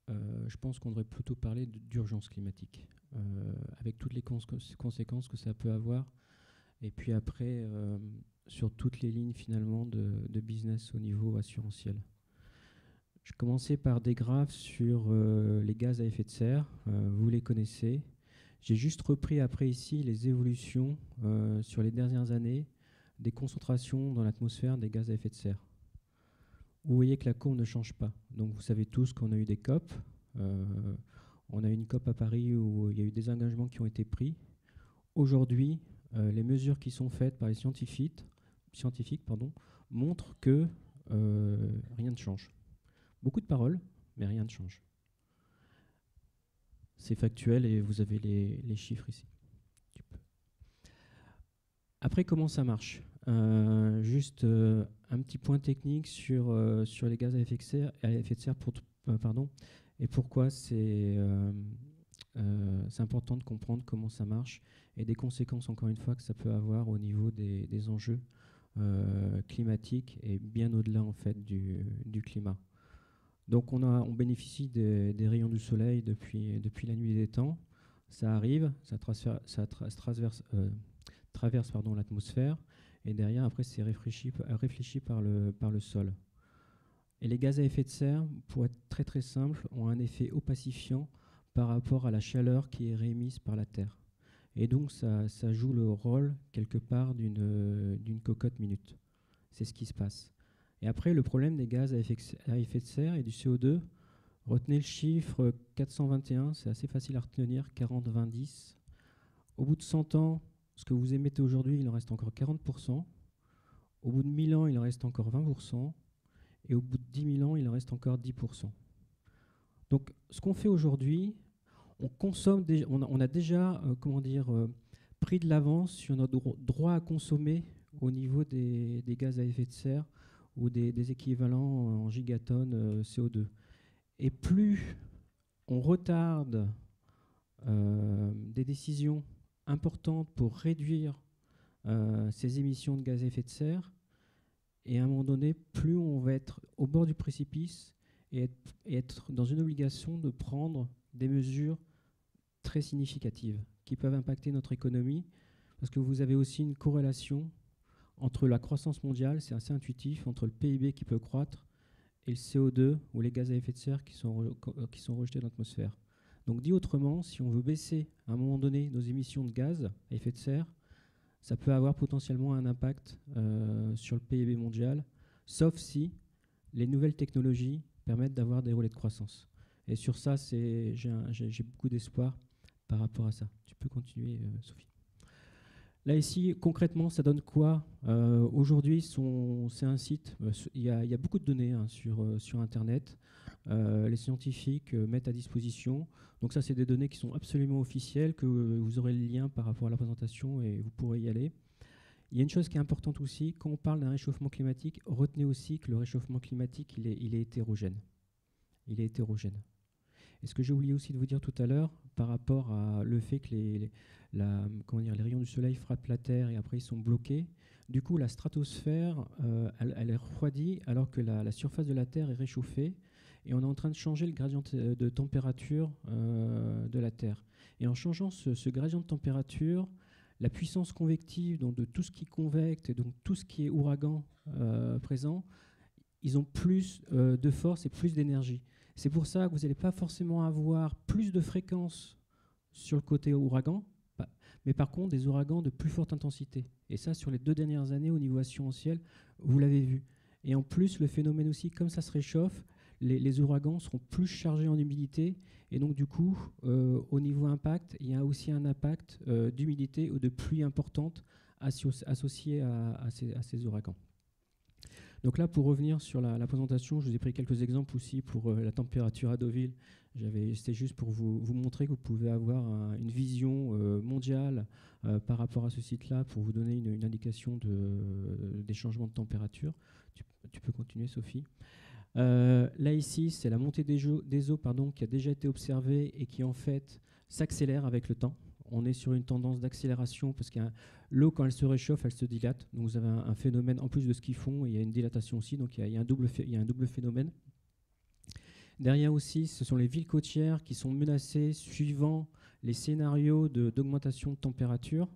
Je pense qu'on devrait plutôt parler d'urgence climatique, avec toutes les conséquences que ça peut avoir. Et puis après, sur toutes les lignes finalement de business au niveau assurantiel. Je commençais par des graphes sur les gaz à effet de serre. Vous les connaissez. J'ai juste repris après ici les évolutions sur les dernières années des concentrations dans l'atmosphère des gaz à effet de serre. Vous voyez que la courbe ne change pas. Donc vous savez tous qu'on a eu des COP. On a eu une COP à Paris où il y a eu des engagements qui ont été pris. Aujourd'hui, les mesures qui sont faites par les scientifiques montrent que rien ne change. Beaucoup de paroles, mais rien ne change. C'est factuel et vous avez les chiffres ici. Après, comment ça marche ? Juste un petit point technique sur les gaz à effet de serre et pourquoi c'est important de comprendre comment ça marche et des conséquences, encore une fois, que ça peut avoir au niveau des enjeux climatiques et bien au-delà en fait, du climat. Donc on bénéficie des rayons du soleil depuis la nuit des temps. Ça arrive, ça traverse l'atmosphère et derrière, après, c'est réfléchi par le sol. Et les gaz à effet de serre, pour être très très simple, ont un effet opacifiant par rapport à la chaleur qui est réémise par la Terre. Et donc ça joue le rôle quelque part d'une cocotte minute. C'est ce qui se passe. Et après, le problème des gaz à effet de serre et du CO2, retenez le chiffre 421, c'est assez facile à retenir, 40-20-10. Au bout de 100 ans, ce que vous émettez aujourd'hui, il en reste encore 40%. Au bout de 1000 ans, il en reste encore 20%. Et au bout de 10 000 ans, il en reste encore 10%. Donc, ce qu'on fait aujourd'hui, on a déjà pris de l'avance sur notre droit à consommer au niveau des gaz à effet de serre ou des équivalents en gigatonnes CO2. Et plus on retarde des décisions importantes pour réduire ces émissions de gaz à effet de serre, et à un moment donné, plus on va être au bord du précipice et être dans une obligation de prendre des mesures très significatives qui peuvent impacter notre économie, parce que vous avez aussi une corrélation entre la croissance mondiale, c'est assez intuitif, entre le PIB qui peut croître et le CO2 ou les gaz à effet de serre qui sont rejetés dans l'atmosphère. Donc dit autrement, si on veut baisser à un moment donné nos émissions de gaz à effet de serre, ça peut avoir potentiellement un impact sur le PIB mondial, sauf si les nouvelles technologies permettent d'avoir des relais de croissance. Et sur ça, j'ai beaucoup d'espoir par rapport à ça. Tu peux continuer, Sophie. Là, ici, concrètement, ça donne quoi ? Aujourd'hui, c'est un site, il y a beaucoup de données sur Internet. Les scientifiques mettent à disposition. Donc ça, c'est des données qui sont absolument officielles, que vous aurez le lien par rapport à la présentation et vous pourrez y aller. Il y a une chose qui est importante aussi, quand on parle d'un réchauffement climatique, retenez aussi que le réchauffement climatique, il est hétérogène. Il est hétérogène. Et ce que j'ai oublié aussi de vous dire tout à l'heure, par rapport à le fait que les rayons du soleil frappent la Terre et après ils sont bloqués, du coup la stratosphère, elle est refroidie alors que la surface de la Terre est réchauffée et on est en train de changer le gradient de température de la Terre. Et en changeant ce gradient de température, la puissance convective, donc de tout ce qui convecte, et donc tout ce qui est ouragan présent, ils ont plus de force et plus d'énergie. C'est pour ça que vous n'allez pas forcément avoir plus de fréquences sur le côté ouragan, mais par contre des ouragans de plus forte intensité. Et ça, sur les 2 dernières années, au niveau assurantiel, vous l'avez vu. Et en plus, le phénomène aussi, comme ça se réchauffe, les ouragans seront plus chargés en humidité. Et donc, du coup, au niveau impact, il y a aussi un impact d'humidité ou de pluie importante associé à ces ouragans. Donc là, pour revenir sur la présentation, je vous ai pris quelques exemples aussi pour la température à Deauville. C'était juste pour vous montrer que vous pouvez avoir une vision mondiale par rapport à ce site-là, pour vous donner une indication des changements de température. Tu peux continuer, Sophie. Là, ici, c'est la montée des eaux qui a déjà été observée et qui, en fait, s'accélère avec le temps. On est sur une tendance d'accélération parce que l'eau, quand elle se réchauffe, elle se dilate. Donc vous avez un phénomène, en plus de ce qu'ils font, il y a une dilatation aussi, donc il y a un double phénomène. Derrière aussi, ce sont les villes côtières qui sont menacées suivant les scénarios d'augmentation de température.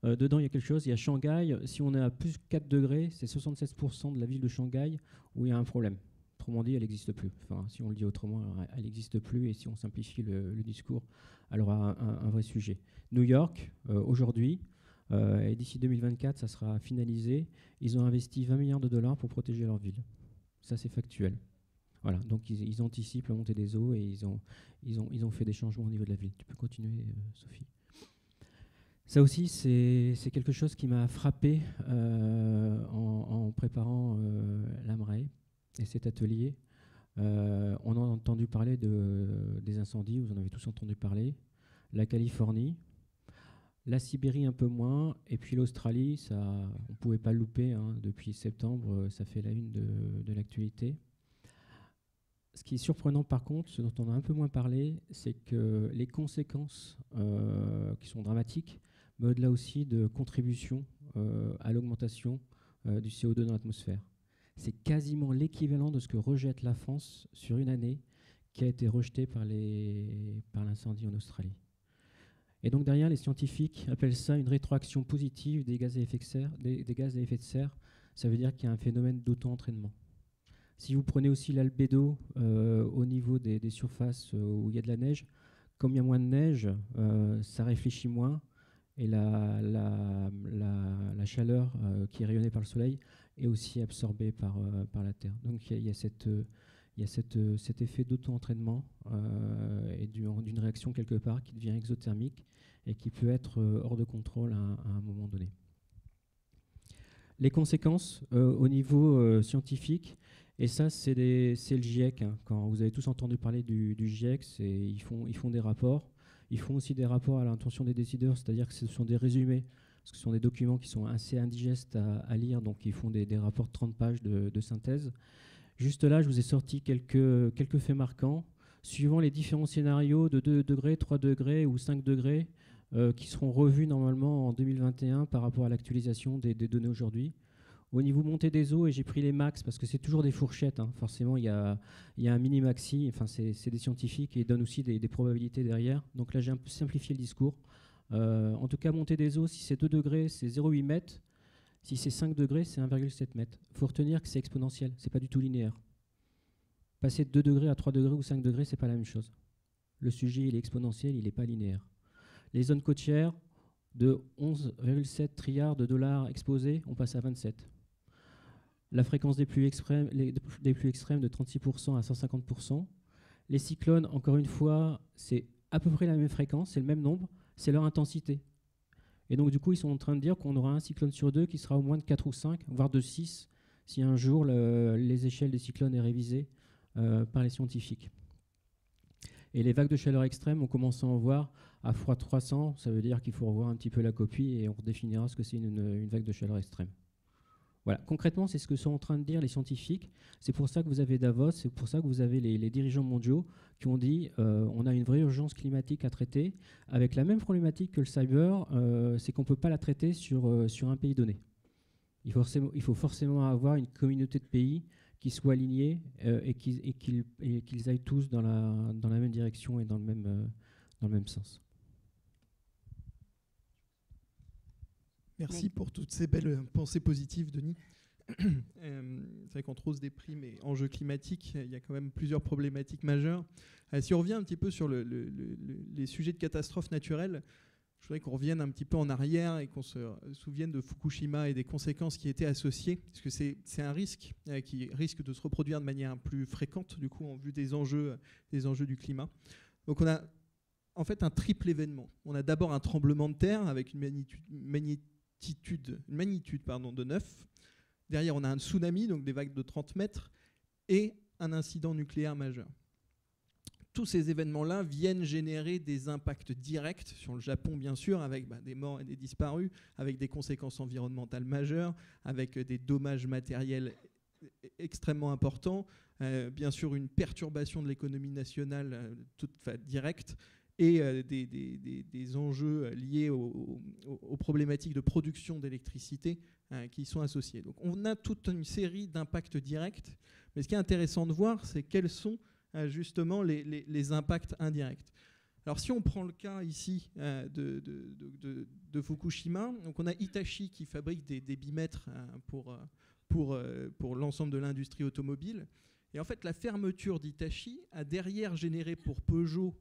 Dedans, il y a quelque chose, il y a Shanghai. Si on est à plus 4 degrés, c'est 76% de la ville de Shanghai où il y a un problème. Autrement dit, elle n'existe plus. Enfin, si on le dit autrement, elle n'existe plus, et si on simplifie le discours, elle aura un vrai sujet. New York, aujourd'hui, et d'ici 2024, ça sera finalisé, ils ont investi 20 milliards de dollars pour protéger leur ville. Ça, c'est factuel. Voilà, donc ils anticipent la montée des eaux, et ils ont fait des changements au niveau de la ville. Tu peux continuer, Sophie. Ça aussi, c'est quelque chose qui m'a frappé en préparant l'AMREI et cet atelier. On a entendu parler des incendies, vous en avez tous entendu parler. La Californie, la Sibérie un peu moins, et puis l'Australie, ça, on ne pouvait pas le louper, hein, depuis septembre, ça fait la une de l'actualité. Ce qui est surprenant par contre, ce dont on a un peu moins parlé, c'est que les conséquences qui sont dramatiques, mais au-delà aussi de contribution à l'augmentation du CO2 dans l'atmosphère. C'est quasiment l'équivalent de ce que rejette la France sur une année qui a été rejetée par l'incendie en Australie. Et donc derrière, les scientifiques appellent ça une rétroaction positive des gaz à effet de serre. Ça veut dire qu'il y a un phénomène d'auto-entraînement. Si vous prenez aussi l'albédo au niveau des surfaces où il y a de la neige, comme il y a moins de neige, ça réfléchit moins, et la chaleur qui est rayonnée par le soleil est aussi absorbée par la Terre. Donc il y a cet effet d'auto-entraînement et d'une réaction quelque part qui devient exothermique et qui peut être hors de contrôle à un moment donné. Les conséquences au niveau scientifique, et ça c'est le GIEC, hein. Quand vous avez tous entendu parler du GIEC, ils font des rapports. Ils font aussi des rapports à l'intention des décideurs, c'est-à-dire que ce sont des résumés, parce que ce sont des documents qui sont assez indigestes à lire, donc ils font des rapports de 30 pages de synthèse. Juste là, je vous ai sorti quelques faits marquants, suivant les différents scénarios de 2 degrés, 3 degrés ou 5 degrés, qui seront revus normalement en 2021 par rapport à l'actualisation des données aujourd'hui. Au niveau montée des eaux, et j'ai pris les max parce que c'est toujours des fourchettes, hein. Forcément, il y a un mini-maxi, enfin, c'est des scientifiques et ils donnent aussi des probabilités derrière. Donc là, j'ai un peu simplifié le discours. En tout cas, montée des eaux, si c'est 2 degrés, c'est 0,8 mètres. Si c'est 5 degrés, c'est 1,7 mètres. Il faut retenir que c'est exponentiel, c'est pas du tout linéaire. Passer de 2 degrés à 3 degrés ou 5 degrés, c'est pas la même chose. Le sujet, il est exponentiel, il n'est pas linéaire. Les zones côtières, de 11,7 trilliards de dollars exposés, on passe à 27. La fréquence des pluies extrêmes de 36% à 150%. Les cyclones, encore une fois, c'est à peu près la même fréquence, c'est le même nombre, c'est leur intensité. Et donc, du coup, ils sont en train de dire qu'on aura un cyclone sur 2 qui sera au moins de 4 ou 5, voire de 6, si un jour les échelles des cyclones est révisées par les scientifiques. Et les vagues de chaleur extrêmes, on commence à en voir à x300, ça veut dire qu'il faut revoir un petit peu la copie et on redéfinira ce que c'est une vague de chaleur extrême. Voilà, concrètement, c'est ce que sont en train de dire les scientifiques. C'est pour ça que vous avez Davos, c'est pour ça que vous avez les dirigeants mondiaux qui ont dit on a une vraie urgence climatique à traiter, avec la même problématique que le cyber, c'est qu'on ne peut pas la traiter sur un pays donné. Il faut forcément avoir une communauté de pays qui soient alignés et qu'ils aillent tous dans la même direction et dans le même sens. Merci pour toutes ces belles pensées positives, Denis. C'est vrai qu'entre hausse des primes et enjeux climatiques, il y a quand même plusieurs problématiques majeures. Si on revient un petit peu sur les sujets de catastrophes naturelles, je voudrais qu'on revienne un petit peu en arrière et qu'on se souvienne de Fukushima et des conséquences qui étaient associées, parce que c'est un risque qui risque de se reproduire de manière plus fréquente, du coup, en vue des enjeux du climat. Donc on a en fait un triple événement. On a d'abord un tremblement de terre avec une magnitude de 9. Derrière, on a un tsunami, donc des vagues de 30 mètres, et un incident nucléaire majeur. Tous ces événements-là viennent générer des impacts directs sur le Japon, bien sûr, avec des morts et des disparus, avec des conséquences environnementales majeures, avec des dommages matériels extrêmement importants, bien sûr une perturbation de l'économie nationale directe, et des enjeux liés aux problématiques de production d'électricité qui sont associés. Donc on a toute une série d'impacts directs, mais ce qui est intéressant de voir, c'est quels sont justement les impacts indirects. Alors si on prend le cas ici de Fukushima, donc on a Hitachi qui fabrique des bimètres pour l'ensemble de l'industrie automobile, Et en fait, la fermeture d'Hitachi a derrière généré pour Peugeot,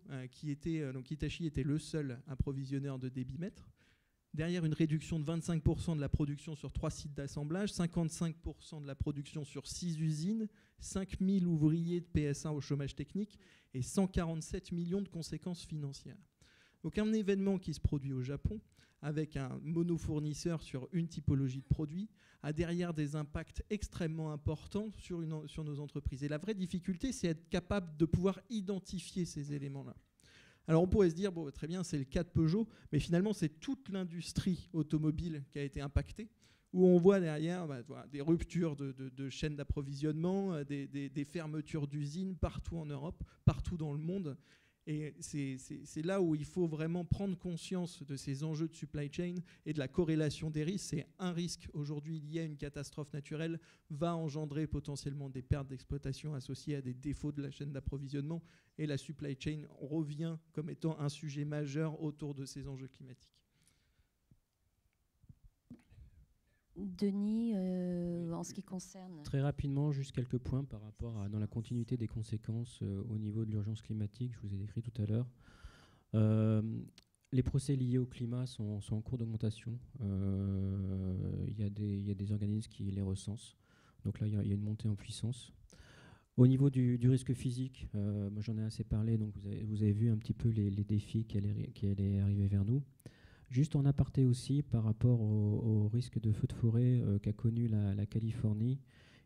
donc Hitachi était le seul approvisionneur de débitmètres, derrière une réduction de 25% de la production sur 3 sites d'assemblage, 55% de la production sur 6 usines, 5000 ouvriers de PSA au chômage technique et 147 millions de conséquences financières. Donc un événement qui se produit au Japon, avec un monofournisseur sur une typologie de produits, a derrière des impacts extrêmement importants sur nos entreprises. Et la vraie difficulté, c'est être capable de pouvoir identifier ces éléments-là. Alors on pourrait se dire, bon, très bien, c'est le cas de Peugeot, mais finalement c'est toute l'industrie automobile qui a été impactée, où on voit derrière des ruptures de chaînes d'approvisionnement, des fermetures d'usines partout en Europe, partout dans le monde. Et c'est là où il faut vraiment prendre conscience de ces enjeux de supply chain et de la corrélation des risques. C'est un risque aujourd'hui lié à une catastrophe naturelle va engendrer potentiellement des pertes d'exploitation associées à des défauts de la chaîne d'approvisionnement. Et la supply chain revient comme étant un sujet majeur autour de ces enjeux climatiques. Denis, en ce qui concerne... Très rapidement, juste quelques points par rapport à dans la continuité des conséquences au niveau de l'urgence climatique, je vous ai décrit tout à l'heure. Les procès liés au climat sont en cours d'augmentation. Il y a des organismes qui les recensent. Donc là, il y a une montée en puissance. Au niveau du risque physique, moi j'en ai assez parlé, donc vous avez vu un petit peu les défis qui allaient arriver vers nous. Juste en aparté aussi, par rapport au risque de feu de forêt qu'a connu la Californie,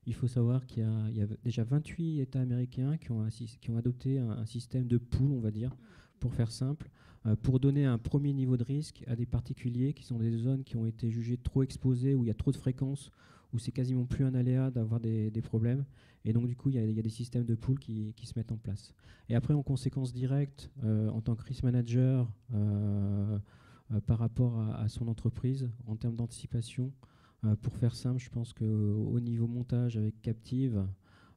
il faut savoir qu'il y a déjà 28 États américains qui ont adopté un système de pool, on va dire, pour faire simple, pour donner un premier niveau de risque à des particuliers qui sont des zones qui ont été jugées trop exposées, où il y a trop de fréquences, où c'est quasiment plus un aléa d'avoir des problèmes. Et donc, du coup, il y a des systèmes de pool qui se mettent en place. Et après, en conséquence directe, en tant que risk manager, par rapport à son entreprise, en termes d'anticipation, pour faire simple, je pense qu'au niveau montage avec Captive,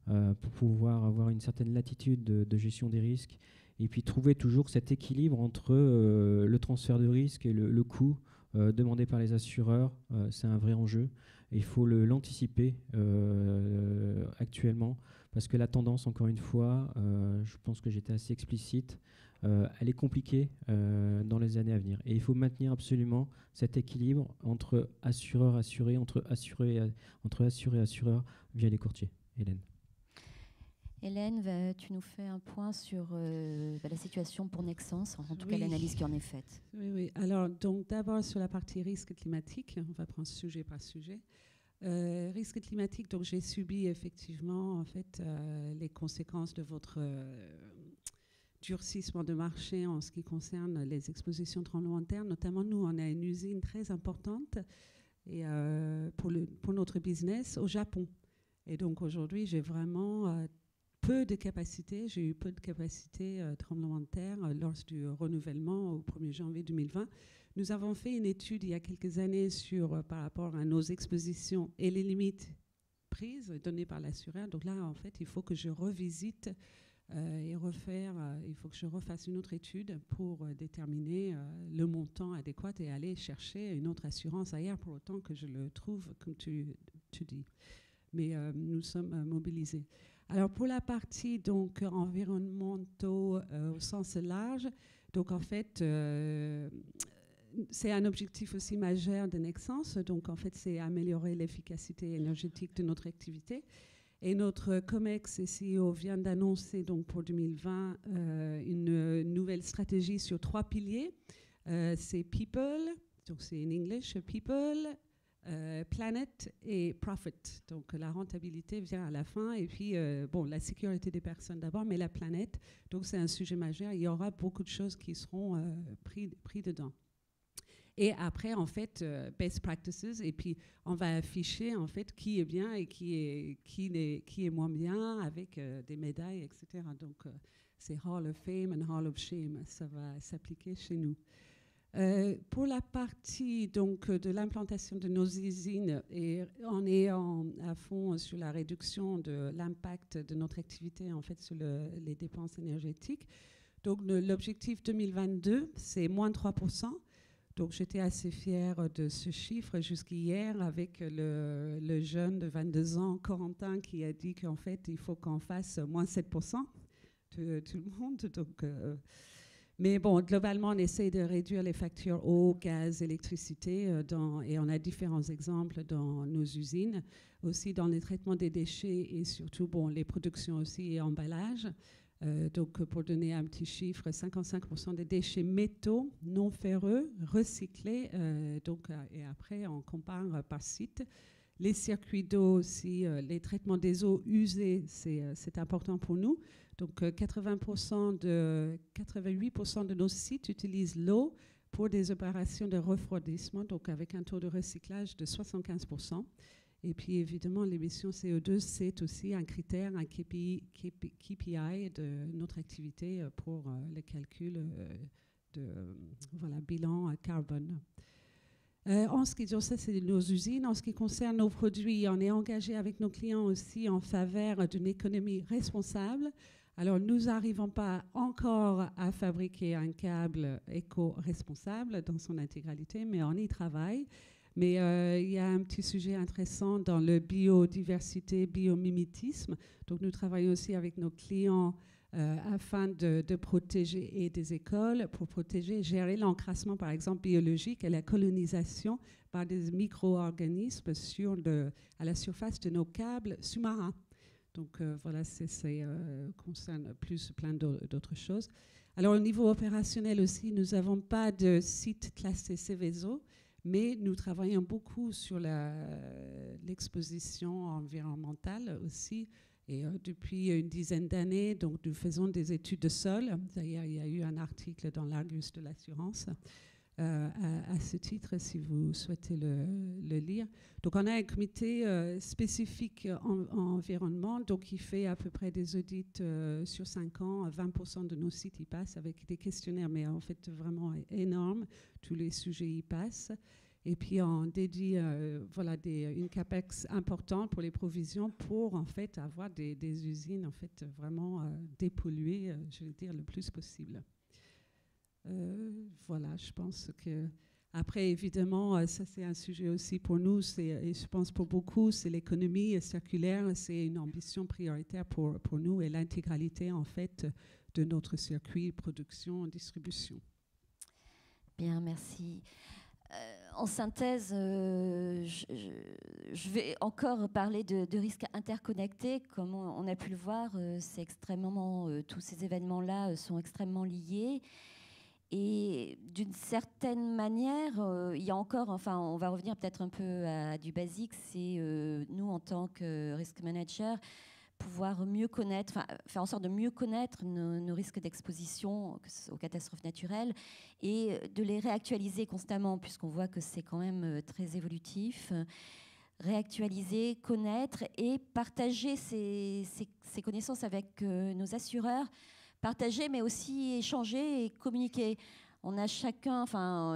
pour pouvoir avoir une certaine latitude de gestion des risques, et puis trouver toujours cet équilibre entre le transfert de risque et le coût demandé par les assureurs, c'est un vrai enjeu. Et il faut l'anticiper actuellement, parce que la tendance, encore une fois, je pense que j'étais assez explicite, elle est compliquée dans les années à venir. Et il faut maintenir absolument cet équilibre entre assureurs, assurés, entre assurés et assureurs via les courtiers. Hélène, tu nous fais un point sur la situation pour Nexans, en tout cas l'analyse qui en est faite. Oui. Alors, donc, d'abord sur la partie risque climatique, on va prendre sujet par sujet. Risque climatique, donc j'ai subi effectivement en fait les conséquences de votre durcissement de marché en ce qui concerne les expositions tremblements de terre. Notamment, nous, on a une usine très importante et, pour notre business au Japon. Et donc aujourd'hui, j'ai vraiment peu de capacité. J'ai eu peu de capacité tremblement de terre lors du renouvellement au 1er janvier 2020. Nous avons fait une étude il y a quelques années par rapport à nos expositions et les limites prises données par l'assureur. Donc là, en fait, il faut que je revisite et il faut que je refasse une autre étude pour déterminer le montant adéquat et aller chercher une autre assurance ailleurs pour autant que je le trouve, comme tu dis. Mais nous sommes mobilisés. Alors pour la partie donc environnementaux au sens large, donc en fait c'est un objectif aussi majeur de Nexans. Donc en fait c'est améliorer l'efficacité énergétique de notre activité. Et notre COMEX CEO vient d'annoncer donc pour 2020 une nouvelle stratégie sur 3 piliers. C'est People, donc c'est en English, People, Planet et Profit. Donc la rentabilité vient à la fin. Et puis, la sécurité des personnes d'abord, mais la planète. Donc c'est un sujet majeur. Il y aura beaucoup de choses qui seront pris dedans. Et après, en fait, best practices. Et puis, on va afficher, en fait, qui est bien et qui est moins bien avec des médailles, etc. Donc, c'est Hall of Fame and Hall of Shame. Ça va s'appliquer chez nous. Pour la partie donc, de l'implantation de nos usines, et on est à fond sur la réduction de l'impact de notre activité, en fait, sur les dépenses énergétiques. Donc, l'objectif 2022, c'est moins 3%. Donc j'étais assez fière de ce chiffre jusqu'hier avec le jeune de 22 ans, Corentin, qui a dit qu'en fait, il faut qu'on fasse moins 7% de tout le monde. Donc, mais bon, globalement, on essaie de réduire les factures eau, gaz, électricité, et on a différents exemples dans nos usines, aussi dans le traitement des déchets et surtout bon, les productions aussi et emballages. Donc, pour donner un petit chiffre, 55% des déchets métaux non ferreux recyclés. Et après, on compare par site. Les circuits d'eau aussi, les traitements des eaux usées, c'est important pour nous. Donc, 88% de nos sites utilisent l'eau pour des opérations de refroidissement, donc avec un taux de recyclage de 75%. Et puis, évidemment, l'émission CO2, c'est aussi un critère, un KPI de notre activité pour le calcul de bilan carbone. En ce qui concerne, ça, c'est nos usines. En ce qui concerne nos produits, on est engagé avec nos clients aussi en faveur d'une économie responsable. Alors, nous n'arrivons pas encore à fabriquer un câble éco-responsable dans son intégralité, mais on y travaille. Mais il y a un petit sujet intéressant dans le biodiversité, biomimétisme. Donc, nous travaillons aussi avec nos clients afin de protéger et des écoles pour protéger, gérer l'encrassement, par exemple, biologique et la colonisation par des micro-organismes à la surface de nos câbles sous-marins. Donc, voilà, ça concerne plus plein d'autres choses. Alors, au niveau opérationnel aussi, nous n'avons pas de site classé Seveso, mais nous travaillons beaucoup sur l'exposition environnementale aussi. Et depuis une dizaine d'années, donc nous faisons des études de sol. D'ailleurs, il y a eu un article dans l'Argus de l'assurance à ce titre, si vous souhaitez le lire. Donc, on a un comité spécifique en environnement, donc qui fait à peu près des audits sur 5 ans. 20% de nos sites y passent avec des questionnaires, mais en fait vraiment énormes. Tous les sujets y passent. Et puis, on dédie une CAPEX importante pour les provisions pour, en fait, avoir des usines, en fait, vraiment dépolluées, je vais dire, le plus possible. Voilà, je pense que... Après, évidemment, ça, c'est un sujet aussi pour nous, et je pense pour beaucoup, c'est l'économie circulaire, c'est une ambition prioritaire pour nous et l'intégralité, en fait, de notre circuit production, distribution. Bien, merci. En synthèse, je vais encore parler de risques interconnectés. Comme on a pu le voir, c'est tous ces événements-là sont extrêmement liés. Et d'une certaine manière, il y a encore, on va revenir peut-être un peu à du basique, c'est nous, en tant que risk manager, pouvoir mieux connaître, faire en sorte de mieux connaître nos risques d'exposition aux catastrophes naturelles et de les réactualiser constamment, puisqu'on voit que c'est quand même très évolutif. Réactualiser, connaître et partager ces connaissances avec nos assureurs, partager mais aussi échanger et communiquer. On a chacun,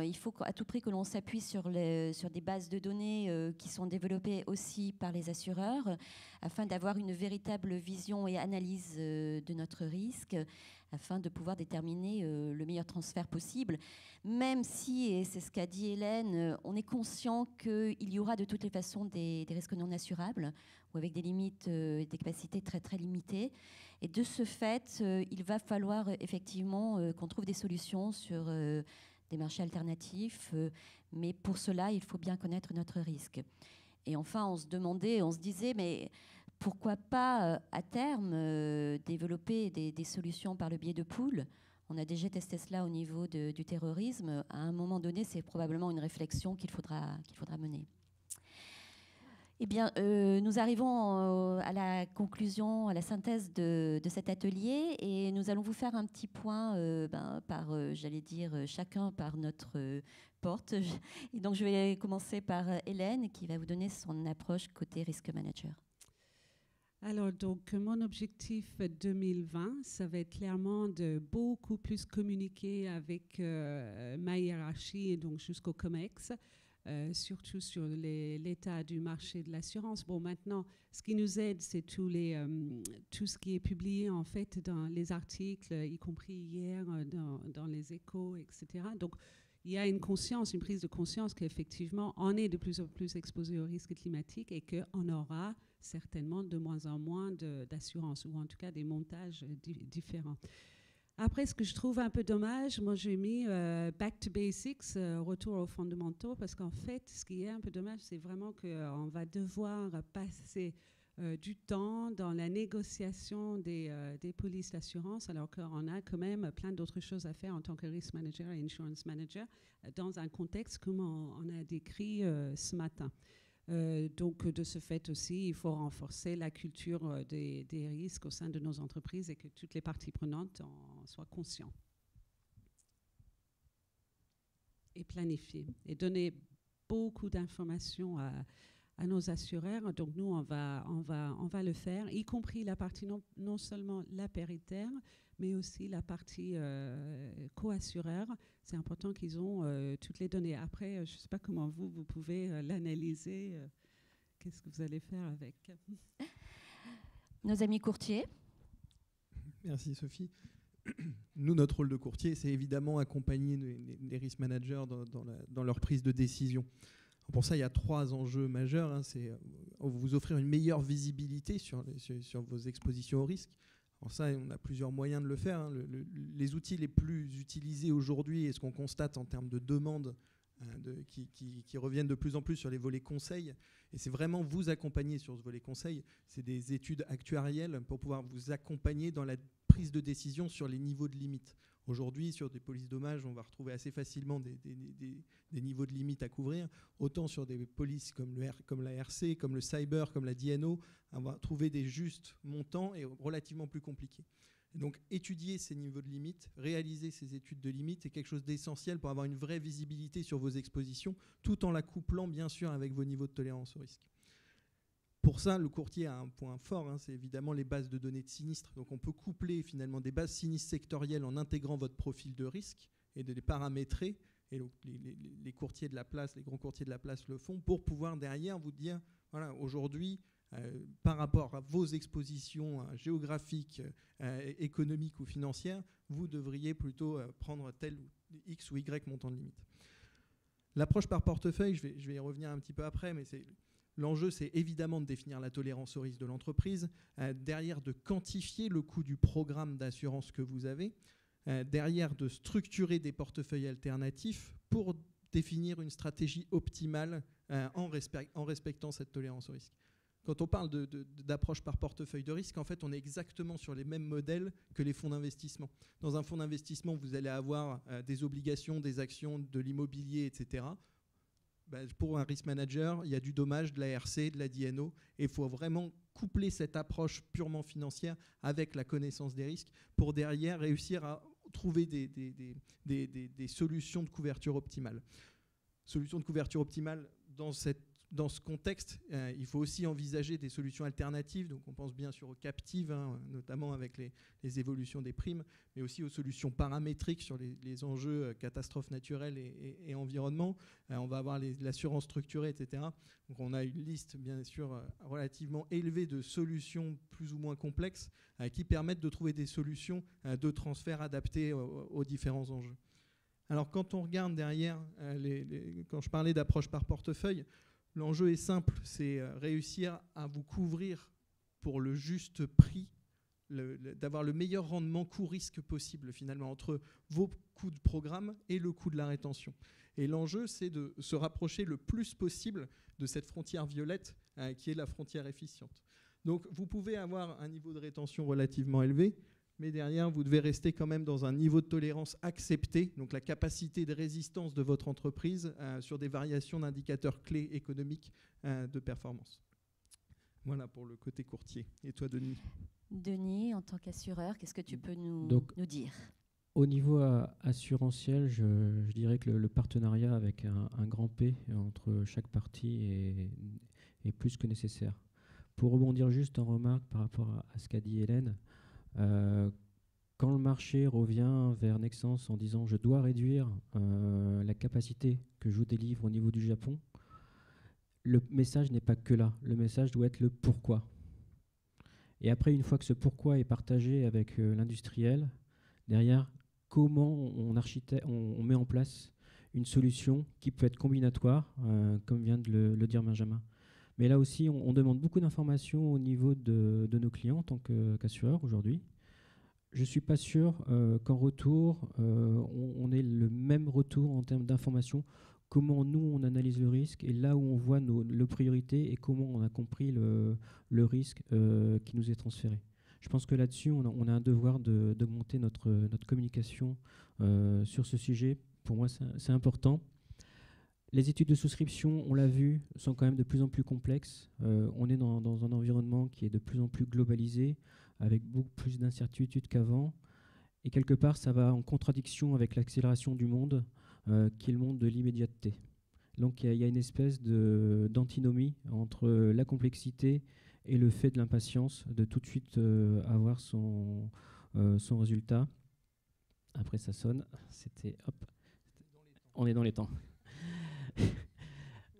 il faut à tout prix que l'on s'appuie sur des bases de données qui sont développées aussi par les assureurs afin d'avoir une véritable vision et analyse de notre risque, afin de pouvoir déterminer le meilleur transfert possible. Même si, et c'est ce qu'a dit Hélène, on est conscient qu'il y aura de toutes les façons des risques non assurables ou avec des limites, des capacités très très limitées. Et de ce fait, il va falloir effectivement qu'on trouve des solutions sur des marchés alternatifs. Mais pour cela, il faut bien connaître notre risque. Et enfin, on se disait, mais pourquoi pas à terme développer des solutions par le biais de pools ? On a déjà testé cela au niveau du terrorisme. À un moment donné, c'est probablement une réflexion qu'il faudra mener. Eh bien, nous arrivons à la conclusion, à la synthèse de cet atelier et nous allons vous faire un petit point chacun par notre porte. Et donc, je vais commencer par Hélène qui va vous donner son approche côté risk manager. Alors, donc, mon objectif 2020, ça va être clairement de beaucoup plus communiquer avec ma hiérarchie et donc jusqu'au COMEX. Surtout sur l'état du marché de l'assurance. Bon, maintenant, ce qui nous aide, c'est tout ce qui est publié, en fait, dans les articles, y compris hier, dans les échos, etc. Donc, il y a une prise de conscience qu'effectivement, on est de plus en plus exposé aux risques climatiques et qu'on aura certainement de moins en moins d'assurance, ou en tout cas des montages différents. Après, ce que je trouve un peu dommage, moi j'ai mis back to basics, retour aux fondamentaux, parce qu'en fait, ce qui est un peu dommage, c'est vraiment qu'on va devoir passer du temps dans la négociation des polices d'assurance, alors qu'on a quand même plein d'autres choses à faire en tant que risk manager et insurance manager dans un contexte comme on a décrit ce matin. Donc, de ce fait aussi, il faut renforcer la culture des risques au sein de nos entreprises et que toutes les parties prenantes en soient conscientes. Et planifier. Et donner beaucoup d'informations à nos assureurs. Donc, nous, on va le faire, y compris la partie non seulement la paritaire, mais aussi la partie co-assureur. C'est important qu'ils ont toutes les données. Après, je ne sais pas comment vous pouvez l'analyser. Qu'est-ce que vous allez faire avec? Nos amis courtiers. Merci Sophie. Nous, notre rôle de courtier, c'est évidemment accompagner les risk managers dans leur prise de décision. Pour ça, il y a 3 enjeux majeurs. C'est vous offrir une meilleure visibilité sur vos expositions au risque. Alors ça, on a plusieurs moyens de le faire. Les outils les plus utilisés aujourd'hui et ce qu'on constate en termes de demandes qui reviennent de plus en plus sur les volets conseils, et c'est vraiment vous accompagner sur ce volet conseil, c'est des études actuarielles pour pouvoir vous accompagner dans la prise de décision sur les niveaux de limite. Aujourd'hui, sur des polices dommages, on va retrouver assez facilement des niveaux de limite à couvrir. Autant sur des polices comme la RC, comme le cyber, comme la DNO, on va trouver des justes montants et relativement plus compliqués. Et donc, étudier ces niveaux de limite, réaliser ces études de limite est quelque chose d'essentiel pour avoir une vraie visibilité sur vos expositions, tout en la couplant, bien sûr, avec vos niveaux de tolérance au risque. Pour ça, le courtier a un point fort, c'est évidemment les bases de données de sinistres. Donc on peut coupler finalement des bases sinistres sectorielles en intégrant votre profil de risque et de les paramétrer. Et donc les courtiers de la place, les grands courtiers de la place le font pour pouvoir derrière vous dire, voilà, aujourd'hui, par rapport à vos expositions géographiques, économiques ou financières, vous devriez plutôt prendre tel X ou Y montant de limite. L'approche par portefeuille, je vais y revenir un petit peu après, mais l'enjeu, c'est évidemment de définir la tolérance au risque de l'entreprise, derrière de quantifier le coût du programme d'assurance que vous avez, derrière de structurer des portefeuilles alternatifs pour définir une stratégie optimale en respectant cette tolérance au risque. Quand on parle d'approche par portefeuille de risque, en fait, on est exactement sur les mêmes modèles que les fonds d'investissement. Dans un fonds d'investissement, vous allez avoir des obligations, des actions, de l'immobilier, etc. Pour un risk manager, il y a du dommage, de la RC, de la DNO, et il faut vraiment coupler cette approche purement financière avec la connaissance des risques pour derrière réussir à trouver des solutions de couverture optimale. Solutions de couverture optimale dans ce contexte, il faut aussi envisager des solutions alternatives. Donc on pense bien sûr aux captives, notamment avec les évolutions des primes, mais aussi aux solutions paramétriques sur les enjeux catastrophes naturelles et environnement. On va avoir l'assurance structurée, etc. Donc on a une liste bien sûr relativement élevée de solutions plus ou moins complexes qui permettent de trouver des solutions de transfert adaptées aux différents enjeux. Alors quand on regarde derrière, quand je parlais d'approche par portefeuille, l'enjeu est simple, c'est réussir à vous couvrir pour le juste prix, d'avoir le meilleur rendement coût-risque possible finalement entre vos coûts de programme et le coût de la rétention. Et l'enjeu, c'est de se rapprocher le plus possible de cette frontière violette qui est la frontière efficiente. Donc vous pouvez avoir un niveau de rétention relativement élevé, mais derrière, vous devez rester quand même dans un niveau de tolérance accepté, donc la capacité de résistance de votre entreprise sur des variations d'indicateurs clés économiques de performance. Voilà pour le côté courtier. Et toi, Denis ? Denis, en tant qu'assureur, qu'est-ce que tu peux nous dire ? Au niveau assurantiel, je dirais que le partenariat avec un grand P entre chaque partie est plus que nécessaire. Pour rebondir juste en remarque par rapport à ce qu'a dit Hélène, quand le marché revient vers Nexans en disant je dois réduire la capacité que je vous délivre au niveau du Japon, le message n'est pas que là. Le message doit être le pourquoi. Et après, une fois que ce pourquoi est partagé avec l'industriel, derrière, comment on met en place une solution qui peut être combinatoire, comme vient de le dire Benjamin. Mais là aussi, on demande beaucoup d'informations au niveau de nos clients en tant qu'assureurs aujourd'hui. Je ne suis pas sûr qu'en retour, on ait le même retour en termes d'informations, comment nous, on analyse le risque et là où on voit nos priorités et comment on a compris le risque qui nous est transféré. Je pense que là-dessus, on a un devoir d'augmenter notre communication sur ce sujet. Pour moi, c'est important. Les études de souscription, on l'a vu, sont quand même de plus en plus complexes. On est dans un environnement qui est de plus en plus globalisé, avec beaucoup plus d'incertitudes qu'avant. Et quelque part, ça va en contradiction avec l'accélération du monde, qui est le monde de l'immédiateté. Donc il y a une espèce d'antinomie entre la complexité et le fait de l'impatience, de tout de suite avoir son résultat. Après, ça sonne. C'était... Hop. On est dans les temps.